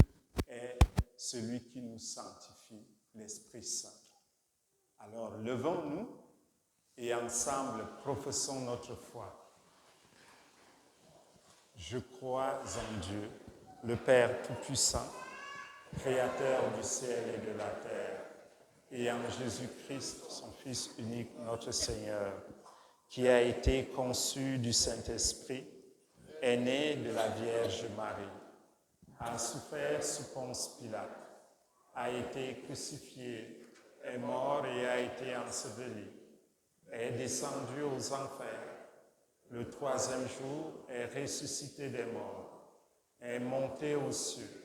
est celui qui nous sanctifie, l'Esprit Saint. Alors, levons-nous et ensemble professons notre foi. Je crois en Dieu, le Père Tout-Puissant, Créateur du ciel et de la terre, et en Jésus-Christ, son Fils unique, notre Seigneur, qui a été conçu du Saint-Esprit, est né de la Vierge Marie, a souffert sous Ponce Pilate, a été crucifié, est mort et a été enseveli, est descendu aux enfers, le troisième jour est ressuscité des morts, est monté aux cieux,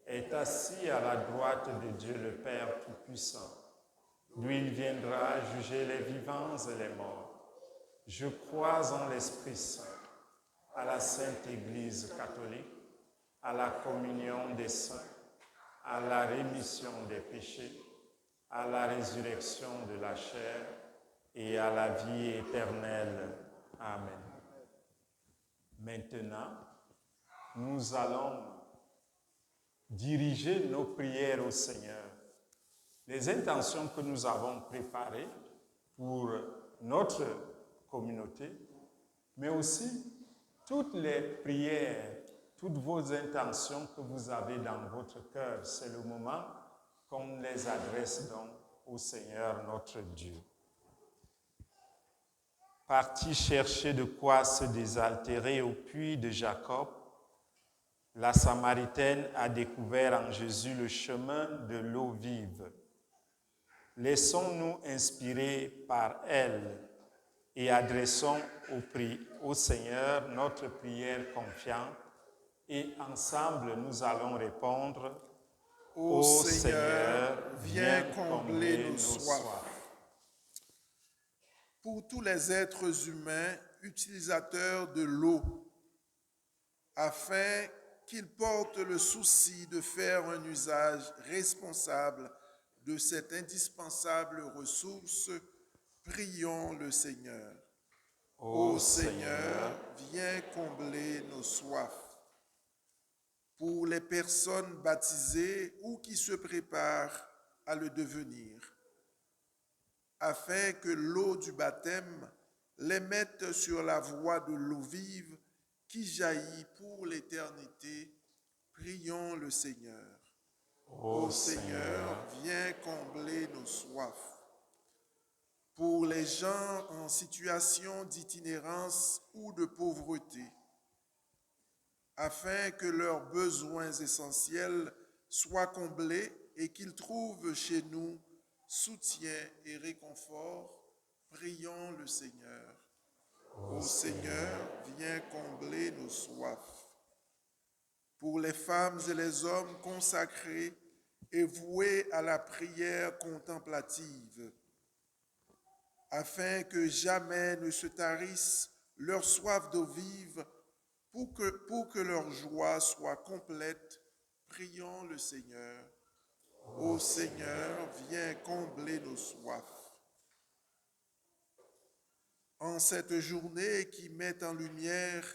est assis à la droite de Dieu le Père Tout-Puissant, d'où il viendra juger les vivants et les morts. Je crois en l'Esprit Saint, à la Sainte Église catholique, à la communion des saints, à la rémission des péchés, à la résurrection de la chair et à la vie éternelle. Amen. Maintenant, nous allons diriger nos prières au Seigneur. Les intentions que nous avons préparées pour notre communauté, mais aussi toutes les prières, toutes vos intentions que vous avez dans votre cœur, c'est le moment qu'on les adresse donc au Seigneur notre Dieu. Parti chercher de quoi se désaltérer au puits de Jacob, La Samaritaine a découvert en Jésus le chemin de l'eau vive. Laissons-nous inspirer par elle et adressons au Seigneur notre prière confiante et ensemble nous allons répondre: Ô Seigneur, viens combler nos soifs. Pour tous les êtres humains utilisateurs de l'eau, afin qu'ils portent le souci de faire un usage responsable de cette indispensable ressource, prions le Seigneur. Ô Seigneur, viens combler nos soifs. Pour les personnes baptisées ou qui se préparent à le devenir, afin que l'eau du baptême les mette sur la voie de l'eau vive qui jaillit pour l'éternité, prions le Seigneur. Ô Seigneur, viens combler nos soifs. Pour les gens en situation d'itinérance ou de pauvreté, afin que leurs besoins essentiels soient comblés et qu'ils trouvent chez nous soutien et réconfort, prions le Seigneur. Ô Seigneur, viens combler nos soifs. Pour les femmes et les hommes consacrés et voués à la prière contemplative, afin que jamais ne se tarisse leur soif d'eau vive, pour que leur joie soit complète, prions le Seigneur. Ô Seigneur, viens combler nos soifs. En cette journée qui met en lumière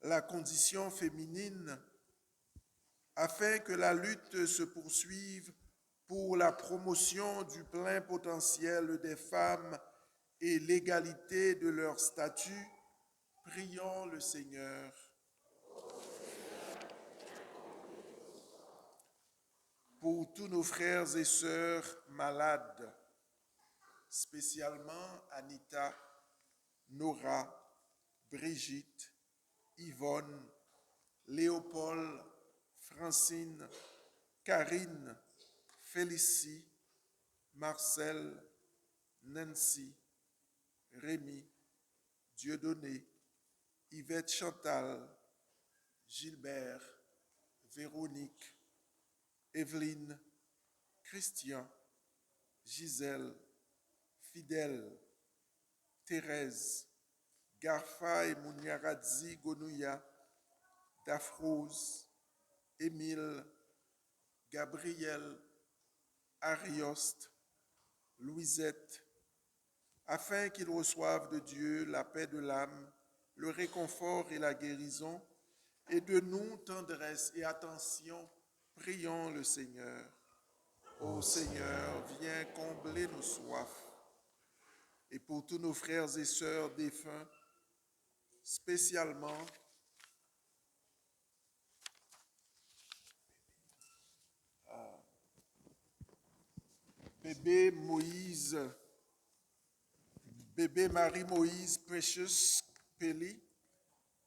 la condition féminine, afin que la lutte se poursuive pour la promotion du plein potentiel des femmes et l'égalité de leur statut, prions le Seigneur. Pour tous nos frères et sœurs malades, spécialement Anita, Nora, Brigitte, Yvonne, Léopold, Francine, Karine, Félicie, Marcel, Nancy, Rémi, Dieudonné, Yvette Chantal, Gilbert, Véronique, Evelyne, Christian, Gisèle, Fidèle, Thérèse, Garfa et Mouniaradzi Gonouya, Dafrose, Émile, Gabriel, Arioste, Louisette, afin qu'ils reçoivent de Dieu la paix de l'âme, le réconfort et la guérison, et de nous tendresse et attention, prions le Seigneur. Ô Seigneur, viens combler nos soifs. Et pour tous nos frères et sœurs défunts, spécialement bébé Marie-Moïse Precious Peli,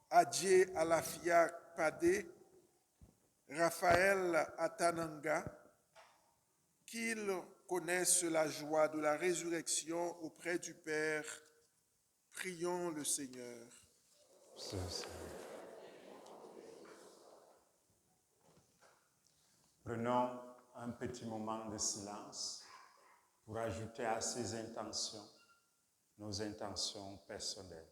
Adje Alafia Pade, Raphaël Atananga, qu'ils connaissent la joie de la résurrection auprès du Père, prions le Seigneur. Prenons un petit moment de silence pour ajouter à ces intentions nos intentions personnelles.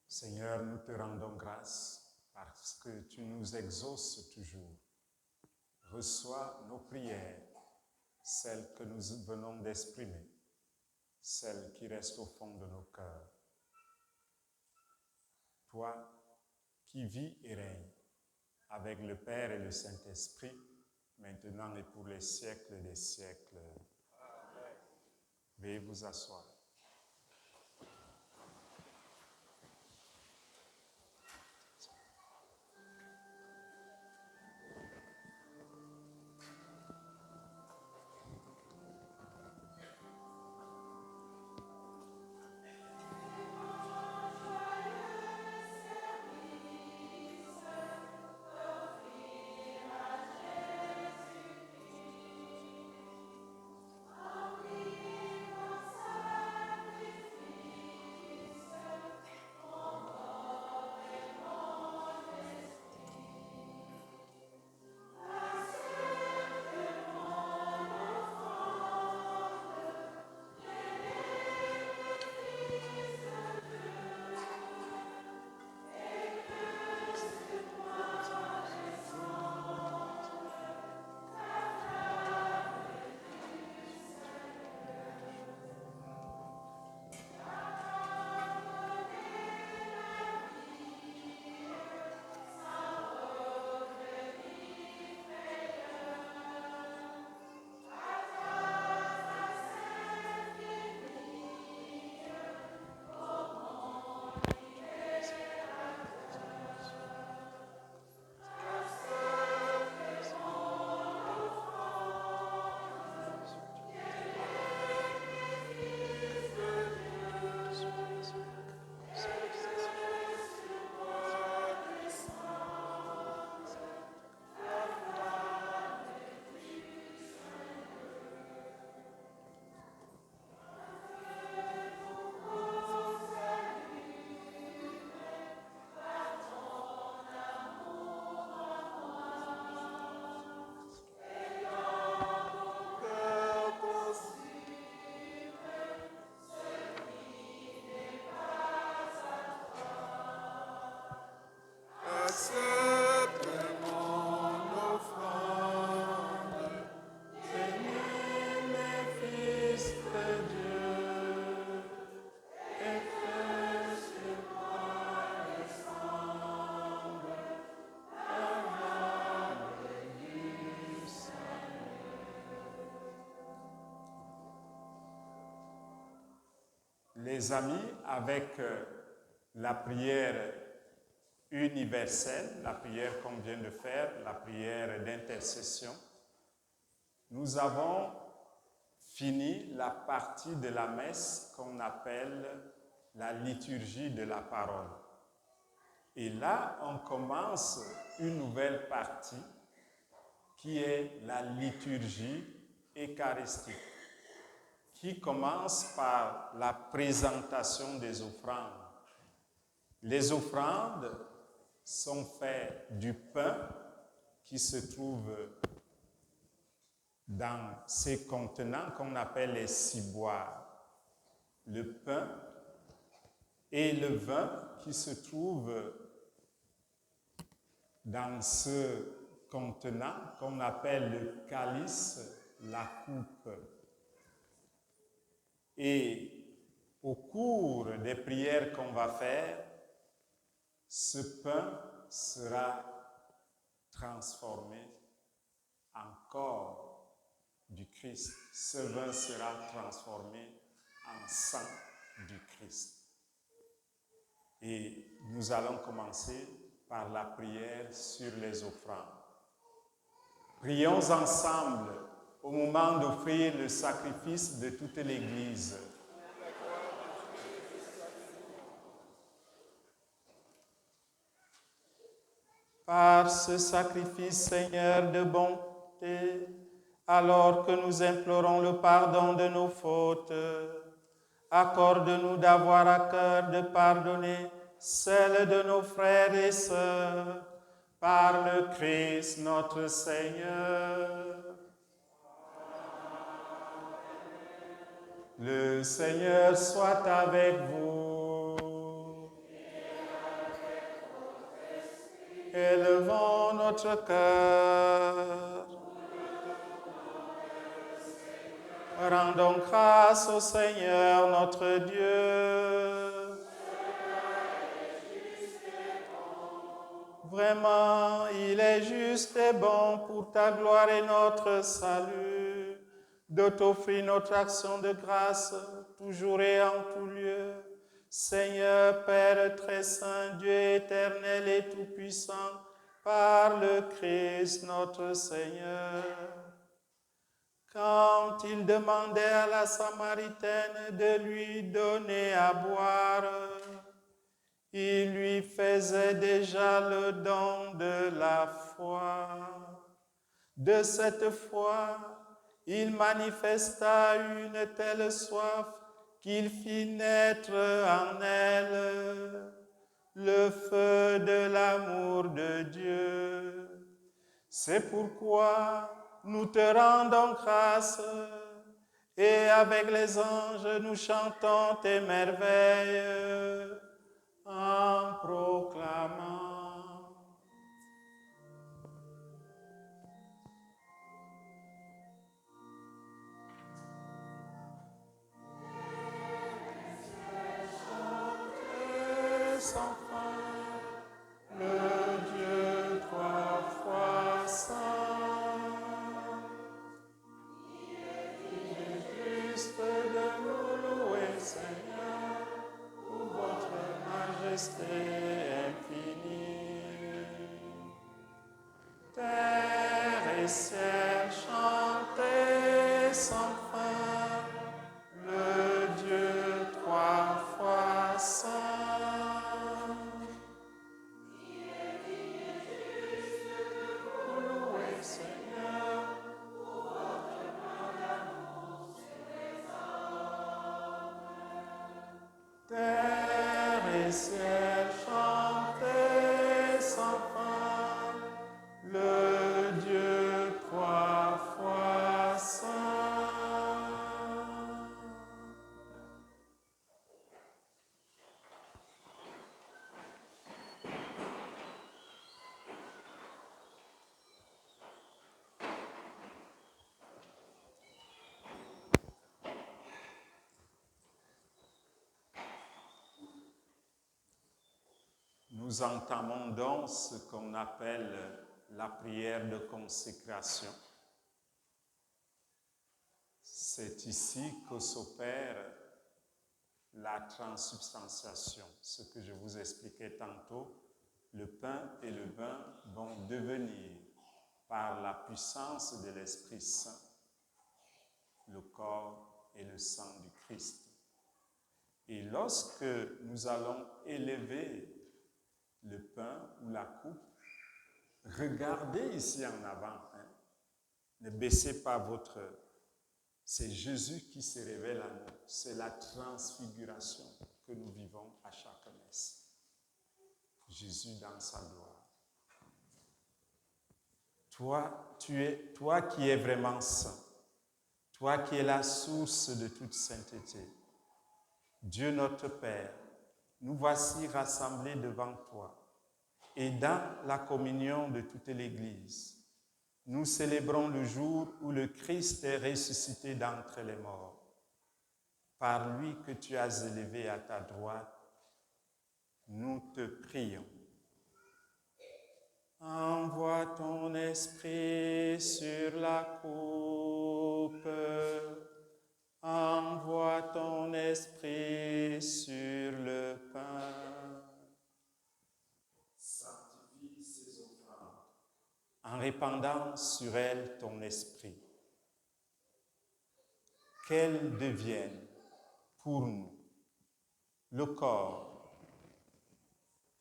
Seigneur, nous te rendons grâce parce que tu nous exauces toujours. Reçois nos prières, celles que nous venons d'exprimer, celles qui restent au fond de nos cœurs. Toi qui vis et règnes avec le Père et le Saint-Esprit, maintenant et pour les siècles des siècles. Amen. Veuillez vous asseoir. Mes amis, avec la prière universelle, la prière qu'on vient de faire, la prière d'intercession, nous avons fini la partie de la messe qu'on appelle la liturgie de la parole. Et là, on commence une nouvelle partie qui est la liturgie eucharistique, qui commence par la présentation des offrandes. Les offrandes sont faites du pain qui se trouve dans ces contenants qu'on appelle les ciboires. Le pain et le vin qui se trouve dans ce contenant qu'on appelle le calice, la coupe. Et au cours des prières qu'on va faire, ce pain sera transformé en corps du Christ. Ce vin sera transformé en sang du Christ. Et nous allons commencer par la prière sur les offrandes. Prions ensemble au moment d'offrir le sacrifice de toute l'Église. Par ce sacrifice, Seigneur de bonté, alors que nous implorons le pardon de nos fautes, accorde-nous d'avoir à cœur de pardonner celles de nos frères et sœurs, par le Christ notre Seigneur. Le Seigneur soit avec vous. Élevons notre cœur. Rendons grâce au Seigneur notre Dieu. Vraiment, il est juste et bon pour ta gloire et notre salut, de t'offrir notre action de grâce, toujours et en tout lieu. Seigneur, Père très saint, Dieu éternel et tout-puissant, par le Christ notre Seigneur. Quand il demandait à la Samaritaine de lui donner à boire, il lui faisait déjà le don de la foi. De cette foi, il manifesta une telle soif qu'il fit naître en elle le feu de l'amour de Dieu. C'est pourquoi nous te rendons grâce et avec les anges nous chantons tes merveilles en proclamant. Sans fin, le Dieu trois fois saint. Il est juste de nous louer, Seigneur, pour votre majesté infinie. Terre et ciel, chantez sans fin, le Dieu trois fois saint. Terre et ciel, chantez sans fin, le Dieu trois fois saint. Nous entamons donc ce qu'on appelle la prière de consécration. C'est ici que s'opère la transubstantiation, ce que je vous expliquais tantôt. Le pain et le vin vont devenir, par la puissance de l'Esprit Saint, le corps et le sang du Christ. Et lorsque nous allons élever le pain ou la coupe, regardez ici en avant. Ne baissez pas votre... C'est Jésus qui se révèle à nous. C'est la transfiguration que nous vivons à chaque messe. Jésus dans sa gloire. Toi qui es vraiment saint, toi qui es la source de toute sainteté, Dieu notre Père, nous voici rassemblés devant toi et dans la communion de toute l'Église, nous célébrons le jour où le Christ est ressuscité d'entre les morts. Par lui que tu as élevé à ta droite, nous te prions. Envoie ton esprit sur la coupe, envoie ton esprit sur le pain. Sanctifie ces offrandes en répandant sur elles ton esprit. Qu'elles deviennent pour nous le corps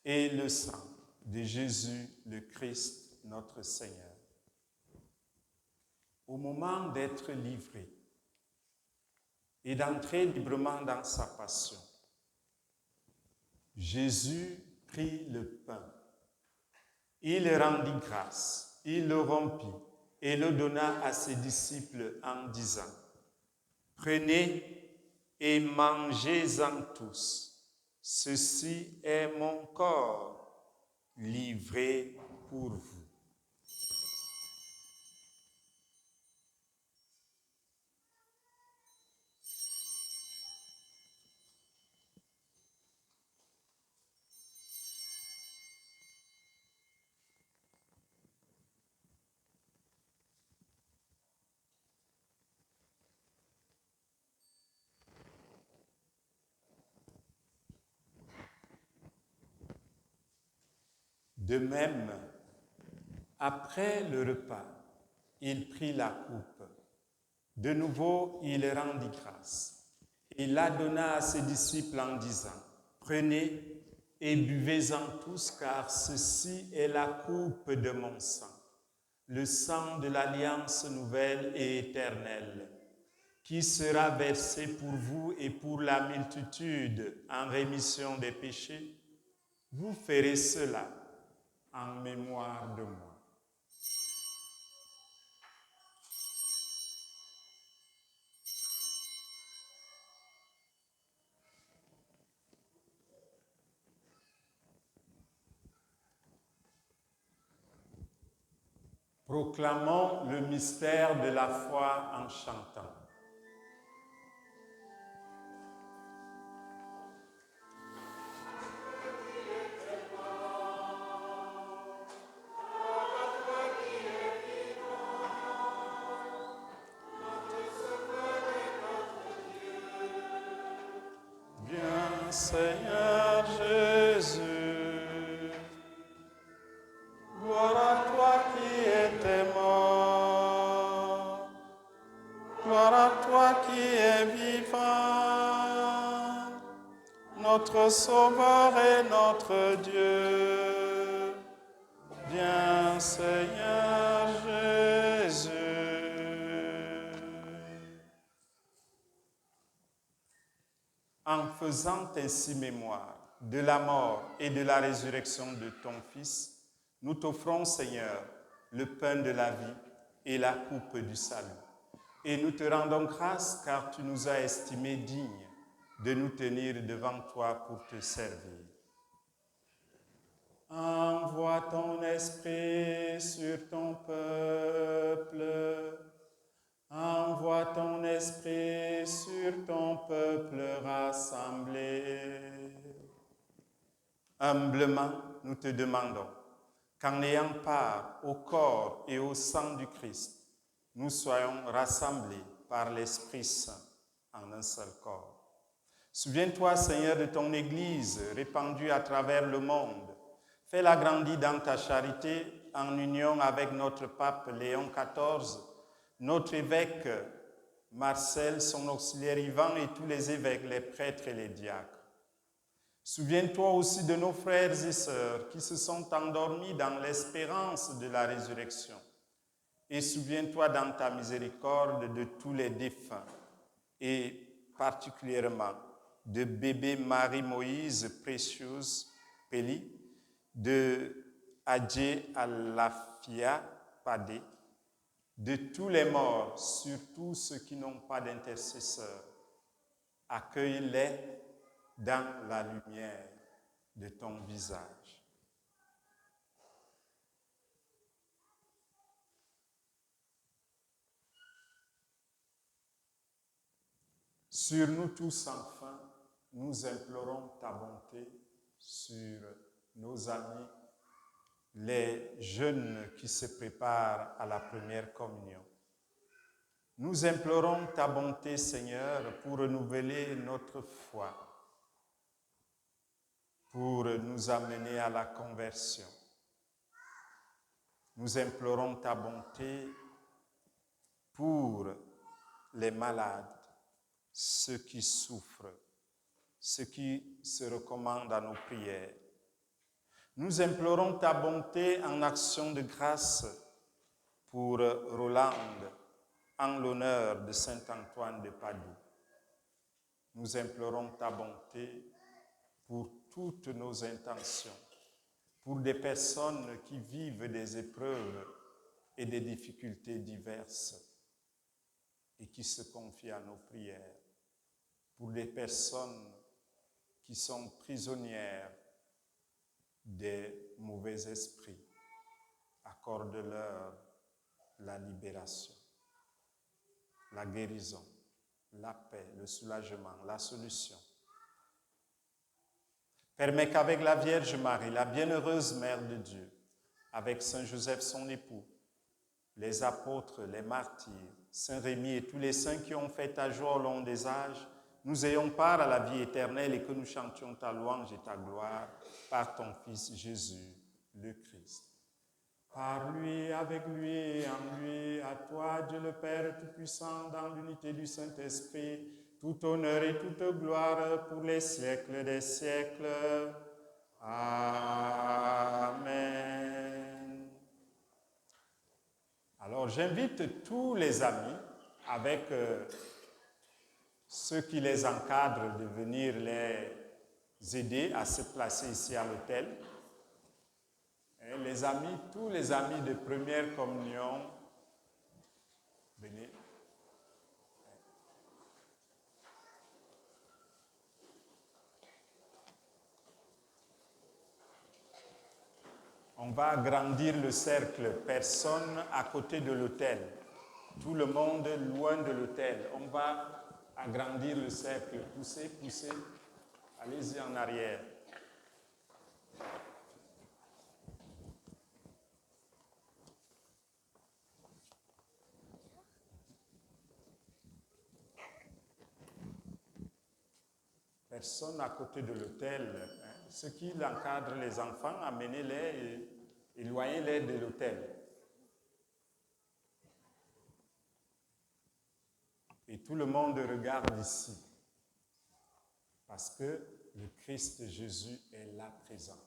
et le sang de Jésus le Christ, notre Seigneur. Au moment d'être livré et d'entrer librement dans sa passion, Jésus prit le pain. Il rendit grâce, il le rompit et le donna à ses disciples en disant: « Prenez et mangez-en tous. Ceci est mon corps livré pour vous. » De même, après le repas, il prit la coupe. De nouveau, il rendit grâce. Il la donna à ses disciples en disant: « Prenez et buvez-en tous, car ceci est la coupe de mon sang, le sang de l'alliance nouvelle et éternelle, qui sera versé pour vous et pour la multitude en rémission des péchés. Vous ferez cela en mémoire de moi. » Proclamons le mystère de la foi en chantant. Bien, Seigneur Jésus, gloire à toi qui étais mort, gloire à toi qui es vivant, notre Sauveur et notre Dieu. Bien, Seigneur Jésus. En faisant ainsi mémoire de la mort et de la résurrection de ton Fils, nous t'offrons, Seigneur, le pain de la vie et la coupe du salut. Et nous te rendons grâce car tu nous as estimés dignes de nous tenir devant toi pour te servir. Envoie ton esprit sur ton peuple. Envoie ton esprit sur ton peuple rassemblé. Humblement, nous te demandons qu'en ayant part au corps et au sang du Christ, nous soyons rassemblés par l'Esprit Saint en un seul corps. Souviens-toi, Seigneur, de ton Église répandue à travers le monde. Fais-la grandir dans ta charité en union avec notre pape Léon XIV, notre évêque Marcel, son auxiliaire Ivan et tous les évêques, les prêtres et les diacres. Souviens-toi aussi de nos frères et sœurs qui se sont endormis dans l'espérance de la résurrection. Et souviens-toi dans ta miséricorde de tous les défunts et particulièrement de bébé Marie-Moïse Précieuse Peli, de Adjé Alafia Padé, de tous les morts, surtout ceux qui n'ont pas d'intercesseur. Accueille-les dans la lumière de ton visage. Sur nous tous, enfin, nous implorons ta bonté sur nos amis, les jeunes qui se préparent à la première communion. Nous implorons ta bonté, Seigneur, pour renouveler notre foi, pour nous amener à la conversion. Nous implorons ta bonté pour les malades, ceux qui souffrent, ceux qui se recommandent à nos prières. Nous implorons ta bonté en action de grâce pour Rolande, en l'honneur de Saint Antoine de Padoue. Nous implorons ta bonté pour toutes nos intentions, pour des personnes qui vivent des épreuves et des difficultés diverses et qui se confient à nos prières, pour des personnes qui sont prisonnières des mauvais esprits. Accorde-leur la libération, la guérison, la paix, le soulagement, la solution. Permets qu'avec la Vierge Marie, la bienheureuse Mère de Dieu, avec Saint Joseph son époux, les apôtres, les martyrs, Saint Rémy et tous les saints qui ont fait ta joie au long des âges, nous ayons part à la vie éternelle et que nous chantions ta louange et ta gloire par ton Fils Jésus, le Christ. Par lui, avec lui et en lui, à toi, Dieu le Père Tout-Puissant, dans l'unité du Saint-Esprit, tout honneur et toute gloire pour les siècles des siècles. Amen. Alors, j'invite tous les amis, avec ceux qui les encadrent, de venir les aider à se placer ici à l'autel. Les amis, tous les amis de première communion, venez. On va agrandir le cercle, personne à côté de l'autel. Tout le monde loin de l'autel. On va agrandir le cercle. Poussez, poussez. Allez-y en arrière. Personne à côté de l'autel. Ceux qui encadrent les enfants, amenez-les et éloignez-les de l'autel. Et tout le monde regarde ici. Parce que le Christ Jésus est là présent.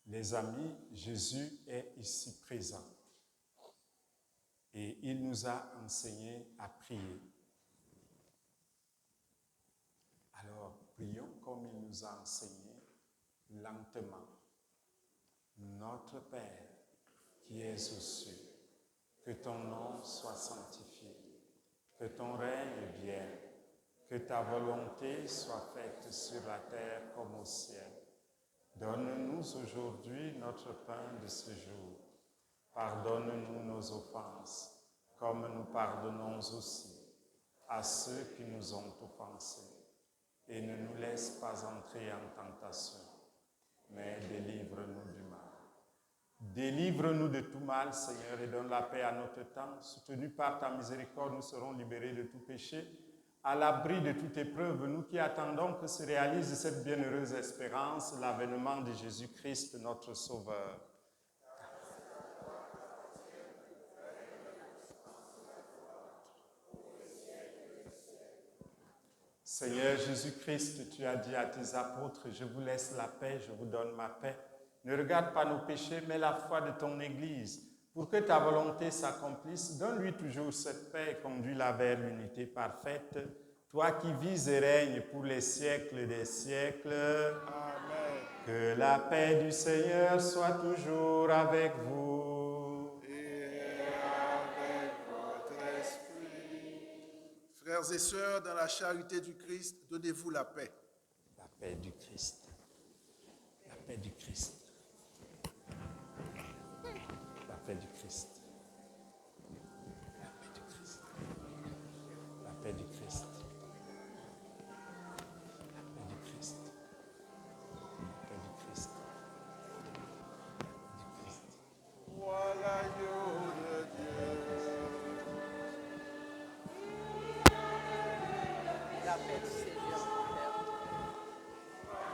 Les amis, Jésus est ici présent. Et il nous a enseigné à prier. Alors, prions comme il nous a enseigné, lentement. Notre Père, qui es aux cieux, que ton nom soit sanctifié, que ton règne vienne, que ta volonté soit faite sur la terre comme au ciel. Donne-nous aujourd'hui notre pain de ce jour. Pardonne-nous nos offenses, comme nous pardonnons aussi à ceux qui nous ont offensés. Et ne nous laisse pas entrer en tentation, mais délivre-nous du mal. Délivre-nous de tout mal, Seigneur, et donne la paix à notre temps. Soutenus par ta miséricorde, nous serons libérés de tout péché. À l'abri de toute épreuve, nous qui attendons que se réalise cette bienheureuse espérance, l'avènement de Jésus-Christ, notre Sauveur. Seigneur Jésus-Christ, tu as dit à tes apôtres, je vous laisse la paix, je vous donne ma paix. Ne regarde pas nos péchés, mais la foi de ton Église. Pour que ta volonté s'accomplisse, donne-lui toujours cette paix et conduis-la vers l'unité parfaite. Toi qui vis et règnes pour les siècles des siècles. Amen. Que la paix du Seigneur soit toujours avec vous. Et avec votre esprit. Frères et sœurs, dans la charité du Christ, donnez-vous la paix. La paix du Christ. La paix du Christ. La paix du Christ. La paix du Christ. La paix du Christ. La paix du Christ. La paix du Christ. Du Christ. Voilà l'agneau de Dieu. La paix du Seigneur, mon Père.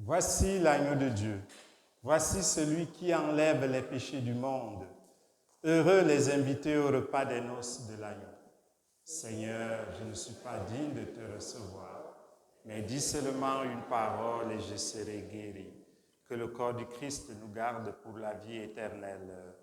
Voici l'agneau de Dieu. Voici celui qui enlève les péchés du monde. Heureux les invités au repas des noces de l'agneau. Seigneur, je ne suis pas digne de te recevoir, mais dis seulement une parole et je serai guéri. Que le corps du Christ nous garde pour la vie éternelle.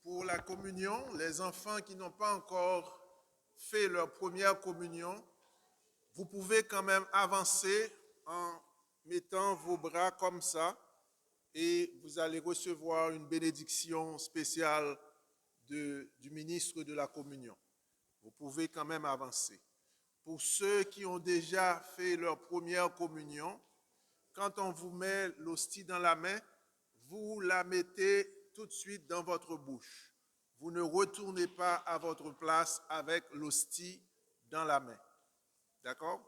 Pour la communion, les enfants qui n'ont pas encore fait leur première communion, vous pouvez quand même avancer en mettant vos bras comme ça et vous allez recevoir une bénédiction spéciale du ministre de la communion. Vous pouvez quand même avancer. Pour ceux qui ont déjà fait leur première communion, quand on vous met l'hostie dans la main, vous la mettez tout de suite dans votre bouche. Vous ne retournez pas à votre place avec l'hostie dans la main. D'accord?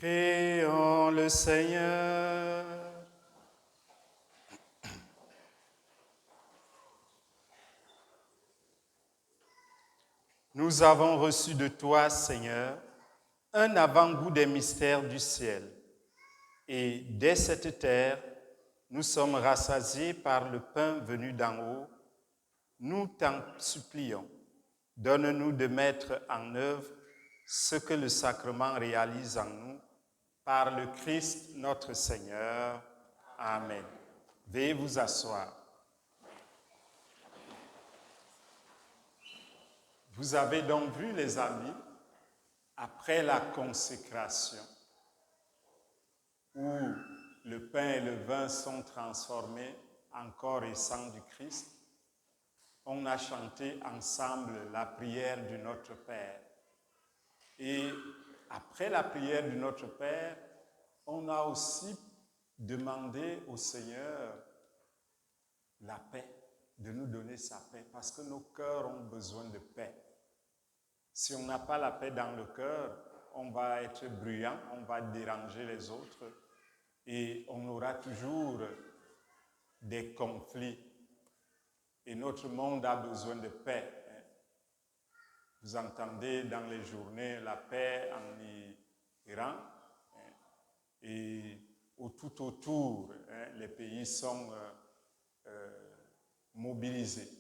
Prions le Seigneur. Nous avons reçu de toi, Seigneur, un avant-goût des mystères du ciel. Et dès cette terre, nous sommes rassasiés par le pain venu d'en haut. Nous t'en supplions, donne-nous de mettre en œuvre ce que le sacrement réalise en nous, par le Christ notre Seigneur. Amen. Veuillez vous asseoir. Vous avez donc vu, les amis, après la consécration, où le pain et le vin sont transformés en corps et sang du Christ, on a chanté ensemble la prière du Notre Père. Et après la prière du Notre Père, on a aussi demandé au Seigneur la paix, de nous donner sa paix, parce que nos cœurs ont besoin de paix. Si on n'a pas la paix dans le cœur, on va être bruyant, on va déranger les autres et on aura toujours des conflits. Et notre monde a besoin de paix. Vous entendez dans les journées la paix en Iran et tout autour, les pays sont mobilisés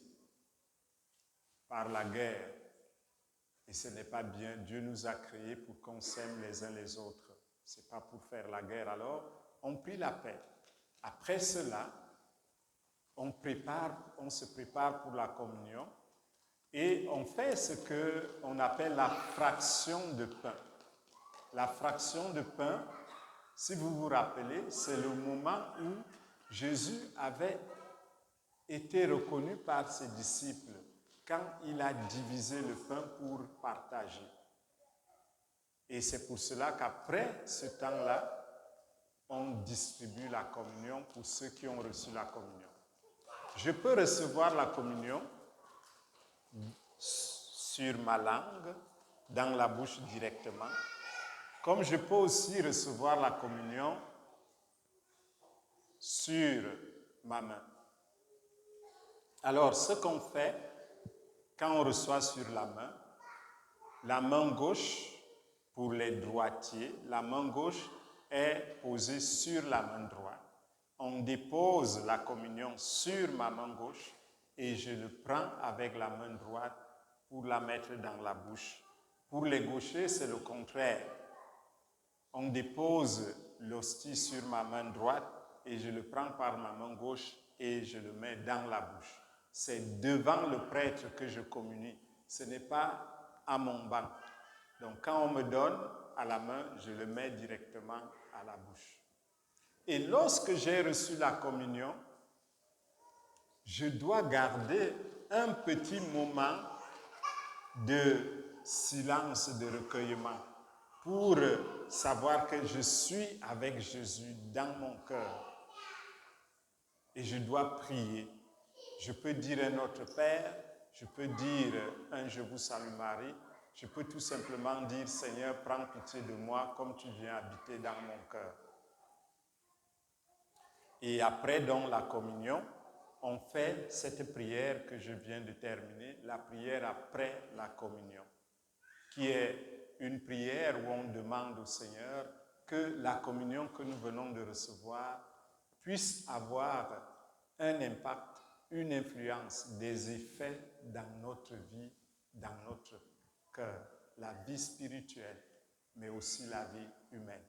par la guerre. Et ce n'est pas bien. Dieu nous a créés pour qu'on s'aime les uns les autres. Ce n'est pas pour faire la guerre. Alors, on prie la paix. Après cela, on se prépare pour la communion et on fait ce qu'on appelle la fraction de pain. La fraction de pain, si vous vous rappelez, c'est le moment où Jésus avait été reconnu par ses disciples quand il a divisé le pain pour partager. Et c'est pour cela qu'après ce temps-là, on distribue la communion pour ceux qui ont reçu la communion. Je peux recevoir la communion sur ma langue, dans la bouche directement, comme je peux aussi recevoir la communion sur ma main. Alors, ce qu'on fait, quand on reçoit sur la main gauche, pour les droitiers, la main gauche est posée sur la main droite. On dépose la communion sur ma main gauche et je le prends avec la main droite pour la mettre dans la bouche. Pour les gauchers, c'est le contraire. On dépose l'hostie sur ma main droite et je le prends par ma main gauche et je le mets dans la bouche. C'est devant le prêtre que je communie. Ce n'est pas à mon banc. Donc quand on me donne à la main, je le mets directement à la bouche. Et lorsque j'ai reçu la communion, je dois garder un petit moment de silence, de recueillement, pour savoir que je suis avec Jésus dans mon cœur. Et je dois prier. Je peux dire un Notre Père, je peux dire un Je vous salue Marie, je peux tout simplement dire Seigneur, prends pitié de moi comme tu viens habiter dans mon cœur. Et après donc la communion, on fait cette prière que je viens de terminer, la prière après la communion, qui est une prière où on demande au Seigneur que la communion que nous venons de recevoir puisse avoir un impact, une influence, des effets dans notre vie, dans notre cœur, la vie spirituelle, mais aussi la vie humaine.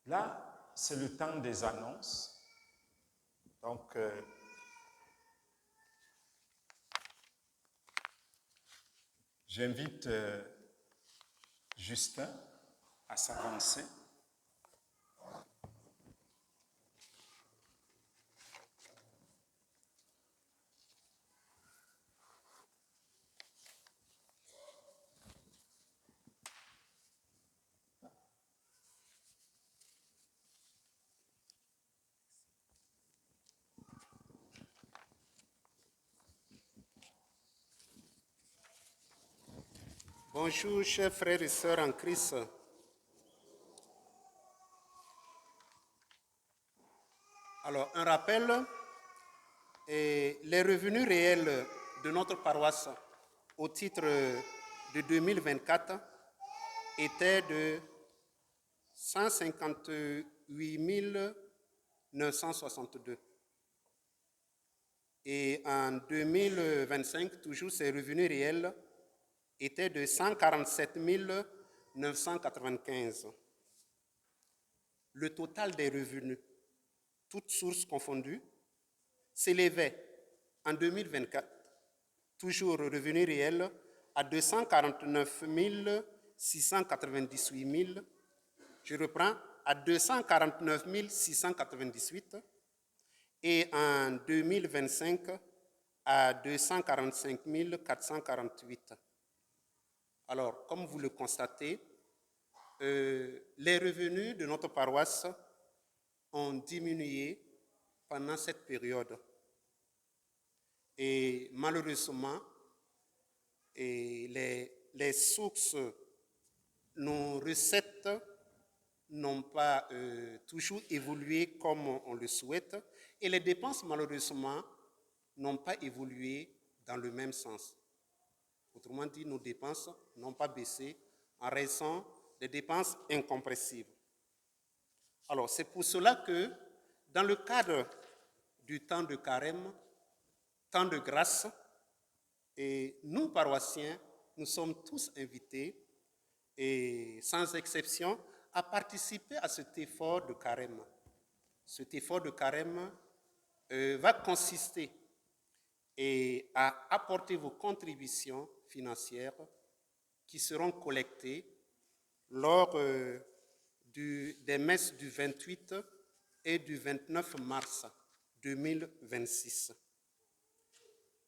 Là, c'est le temps des annonces. Donc, j'invite Justin à s'avancer. Bonjour, chers frères et sœurs en Christ. Alors, un rappel, les revenus réels de notre paroisse au titre de 2024 étaient de 158 962. Et en 2025, toujours ces revenus réels étaient de 147 995. Le total des revenus, toutes sources confondues, s'élevait en 2024, toujours revenu réel, à 249 698 000. Je reprends, à 249 698. Et en 2025, à 245 448. Alors, comme vous le constatez, les revenus de notre paroisse ont diminué pendant cette période. Et malheureusement, les sources, nos recettes n'ont pas toujours évolué comme on le souhaite, et les dépenses, malheureusement, n'ont pas évolué dans le même sens. Autrement dit, nos dépenses n'ont pas baissé en raison des dépenses incompressibles. Alors, c'est pour cela que, dans le cadre du temps de carême, temps de grâce, et nous, paroissiens, nous sommes tous invités, et sans exception, à participer à cet effort de carême. Cet effort de carême va consister à apporter vos contributions financières qui seront collectées lors des messes du 28 et du 29 mars 2026.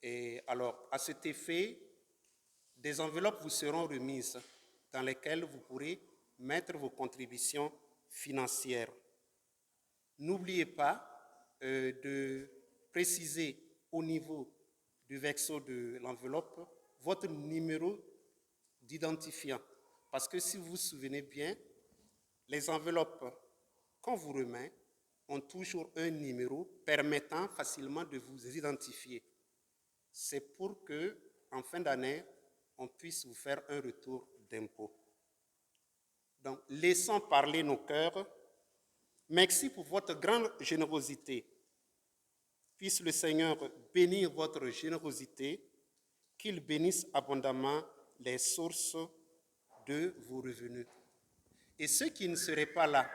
Et alors, à cet effet, des enveloppes vous seront remises dans lesquelles vous pourrez mettre vos contributions financières. N'oubliez pas de préciser au niveau du verso de l'enveloppe votre numéro d'identifiant. Parce que si vous vous souvenez bien, les enveloppes qu'on vous remet ont toujours un numéro permettant facilement de vous identifier. C'est pour que, en fin d'année, on puisse vous faire un retour d'impôt. Donc, laissons parler nos cœurs. Merci pour votre grande générosité. Puisse le Seigneur bénir votre générosité, qu'il bénisse abondamment les sources de vos revenus. Et ceux qui ne seraient pas là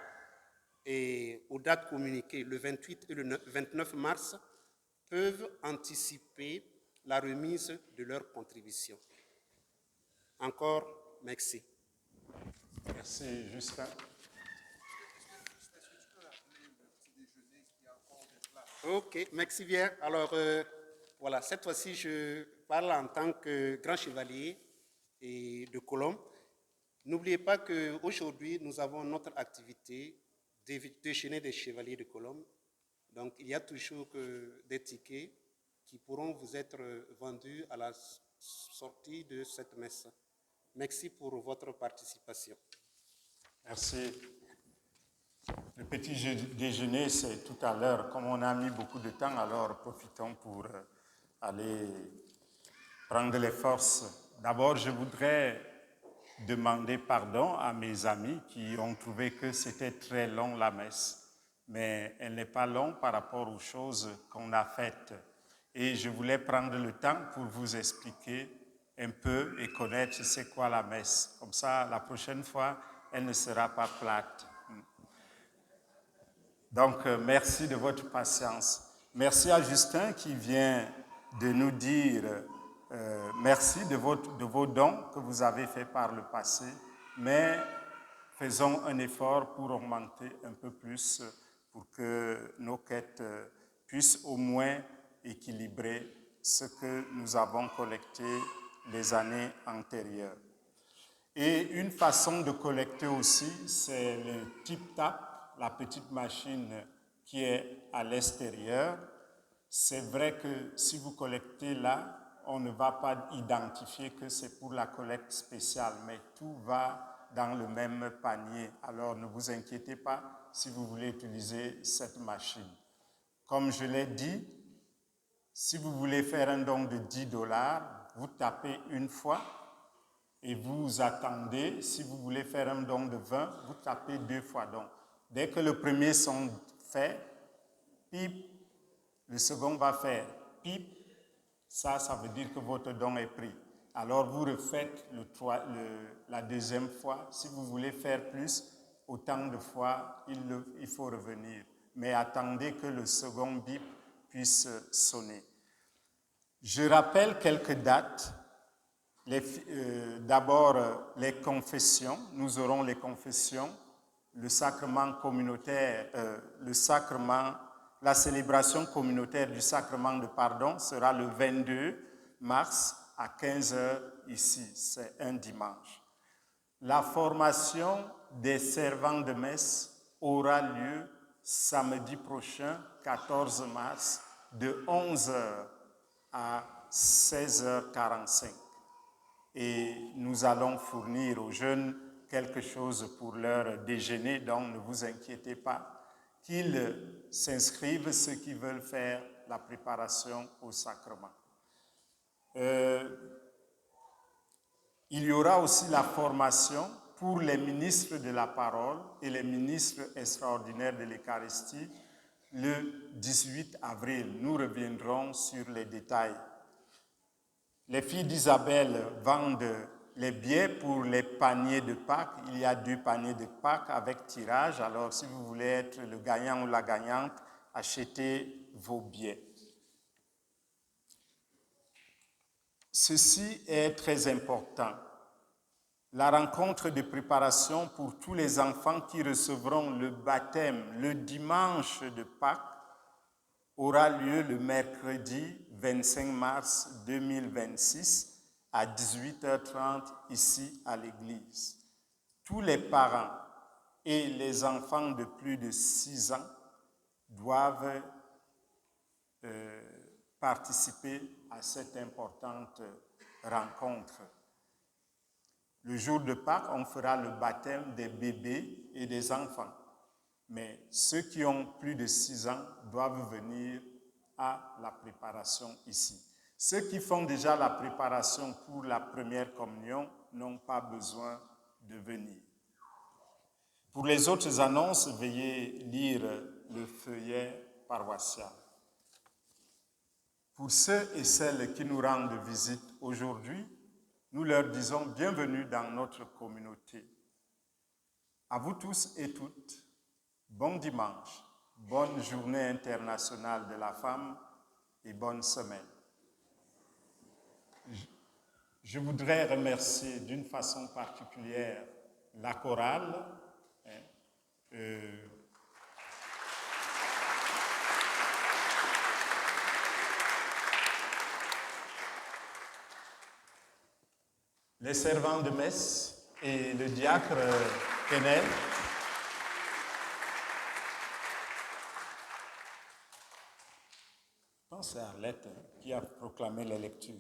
et aux dates communiquées, le 28 et le 29 mars, peuvent anticiper la remise de leur contribution. Encore, merci. Merci, Justin. Ok, merci bien. Alors, voilà, cette fois-ci, je parle en tant que grand chevalier de Colombe. N'oubliez pas qu'aujourd'hui, nous avons notre activité de déjeuner des chevaliers de Colombe. Donc, il y a toujours des tickets qui pourront vous être vendus à la sortie de cette messe. Merci pour votre participation. Merci. Le petit déjeuner, c'est tout à l'heure. Comme on a mis beaucoup de temps, alors profitons pour aller prendre les forces. D'abord, je voudrais demander pardon à mes amis qui ont trouvé que c'était très long la messe. Mais elle n'est pas longue par rapport aux choses qu'on a faites. Et je voulais prendre le temps pour vous expliquer un peu et connaître c'est quoi la messe. Comme ça, la prochaine fois, elle ne sera pas plate. Donc, merci de votre patience. Merci à Justin qui vient de nous dire merci de vos dons que vous avez faits par le passé, mais faisons un effort pour augmenter un peu plus pour que nos quêtes puissent au moins équilibrer ce que nous avons collecté les années antérieures. Et une façon de collecter aussi, c'est le tip-tap, la petite machine qui est à l'extérieur. C'est vrai que si vous collectez là, on ne va pas identifier que c'est pour la collecte spéciale, mais tout va dans le même panier. Alors ne vous inquiétez pas si vous voulez utiliser cette machine. Comme je l'ai dit, si vous voulez faire un don de $10, vous tapez une fois et vous attendez. Si vous voulez faire un don de 20, vous tapez 2 fois. Donc, dès que le premier son fait, pip, le second va faire pip. Ça veut dire que votre don est pris. Alors, vous refaites la deuxième fois. Si vous voulez faire plus, autant de fois, il faut revenir. Mais attendez que le second bip puisse sonner. Je rappelle quelques dates. D'abord, les confessions. Nous aurons les confessions, le sacrement communautaire, la célébration communautaire du sacrement de pardon sera le 22 mars à 15h ici. C'est un dimanche. La formation des servants de messe aura lieu samedi prochain, 14 mars, de 11h à 16h45. Et nous allons fournir aux jeunes quelque chose pour leur déjeuner, donc ne vous inquiétez pas, qu'ils s'inscrivent ceux qui veulent faire la préparation au sacrement. Il y aura aussi la formation pour les ministres de la parole et les ministres extraordinaires de l'Eucharistie le 18 avril. Nous reviendrons sur les détails. Les filles d'Isabelle vendent les billets pour les paniers de Pâques. Il y a 2 paniers de Pâques avec tirage. Alors, si vous voulez être le gagnant ou la gagnante, achetez vos billets. Ceci est très important. La rencontre de préparation pour tous les enfants qui recevront le baptême le dimanche de Pâques aura lieu le mercredi 25 mars 2026 à 18h30 ici à l'église. Tous les parents et les enfants de plus de 6 ans doivent participer à cette importante rencontre. Le jour de Pâques, on fera le baptême des bébés et des enfants. Mais ceux qui ont plus de 6 ans doivent venir à la préparation ici. Ceux qui font déjà la préparation pour la première communion n'ont pas besoin de venir. Pour les autres annonces, veuillez lire le feuillet paroissial. Pour ceux et celles qui nous rendent visite aujourd'hui, nous leur disons bienvenue dans notre communauté. À vous tous et toutes, bon dimanche, bonne journée internationale de la femme et bonne semaine. Je voudrais remercier d'une façon particulière la chorale. Les servants de messe et le diacre Kennel. Je pense que c'est Arlette qui a proclamé les lectures.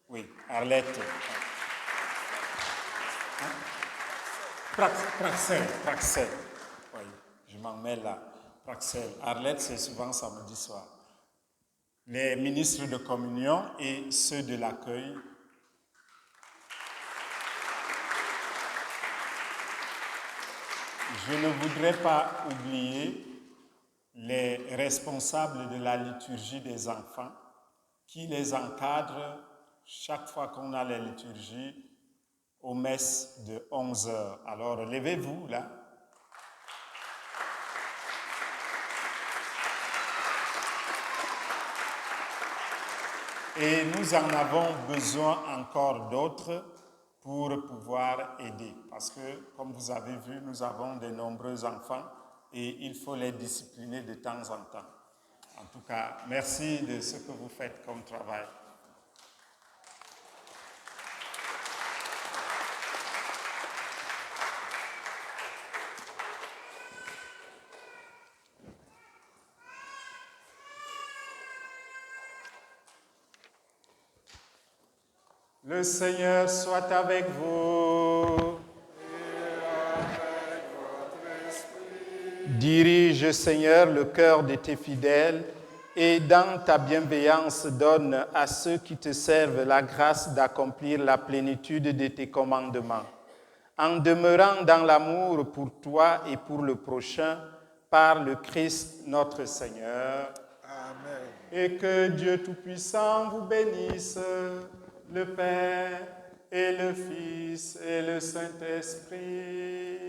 Oui, Arlette. Praxel. Oui, je m'en mets là. Praxel. Arlette, c'est souvent samedi soir. Les ministres de communion et ceux de l'accueil. Je ne voudrais pas oublier les responsables de la liturgie des enfants qui les encadrent chaque fois qu'on a la liturgie aux messes de 11h. Alors, levez-vous là. Et nous en avons besoin encore d'autres pour pouvoir aider. Parce que, comme vous avez vu, nous avons de nombreux enfants et il faut les discipliner de temps en temps. En tout cas, merci de ce que vous faites comme travail. Le Seigneur soit avec vous. Dirige, Seigneur, le cœur de tes fidèles et dans ta bienveillance donne à ceux qui te servent la grâce d'accomplir la plénitude de tes commandements. En demeurant dans l'amour pour toi et pour le prochain, par le Christ notre Seigneur. Amen. Et que Dieu Tout-Puissant vous bénisse, le Père et le Fils et le Saint-Esprit.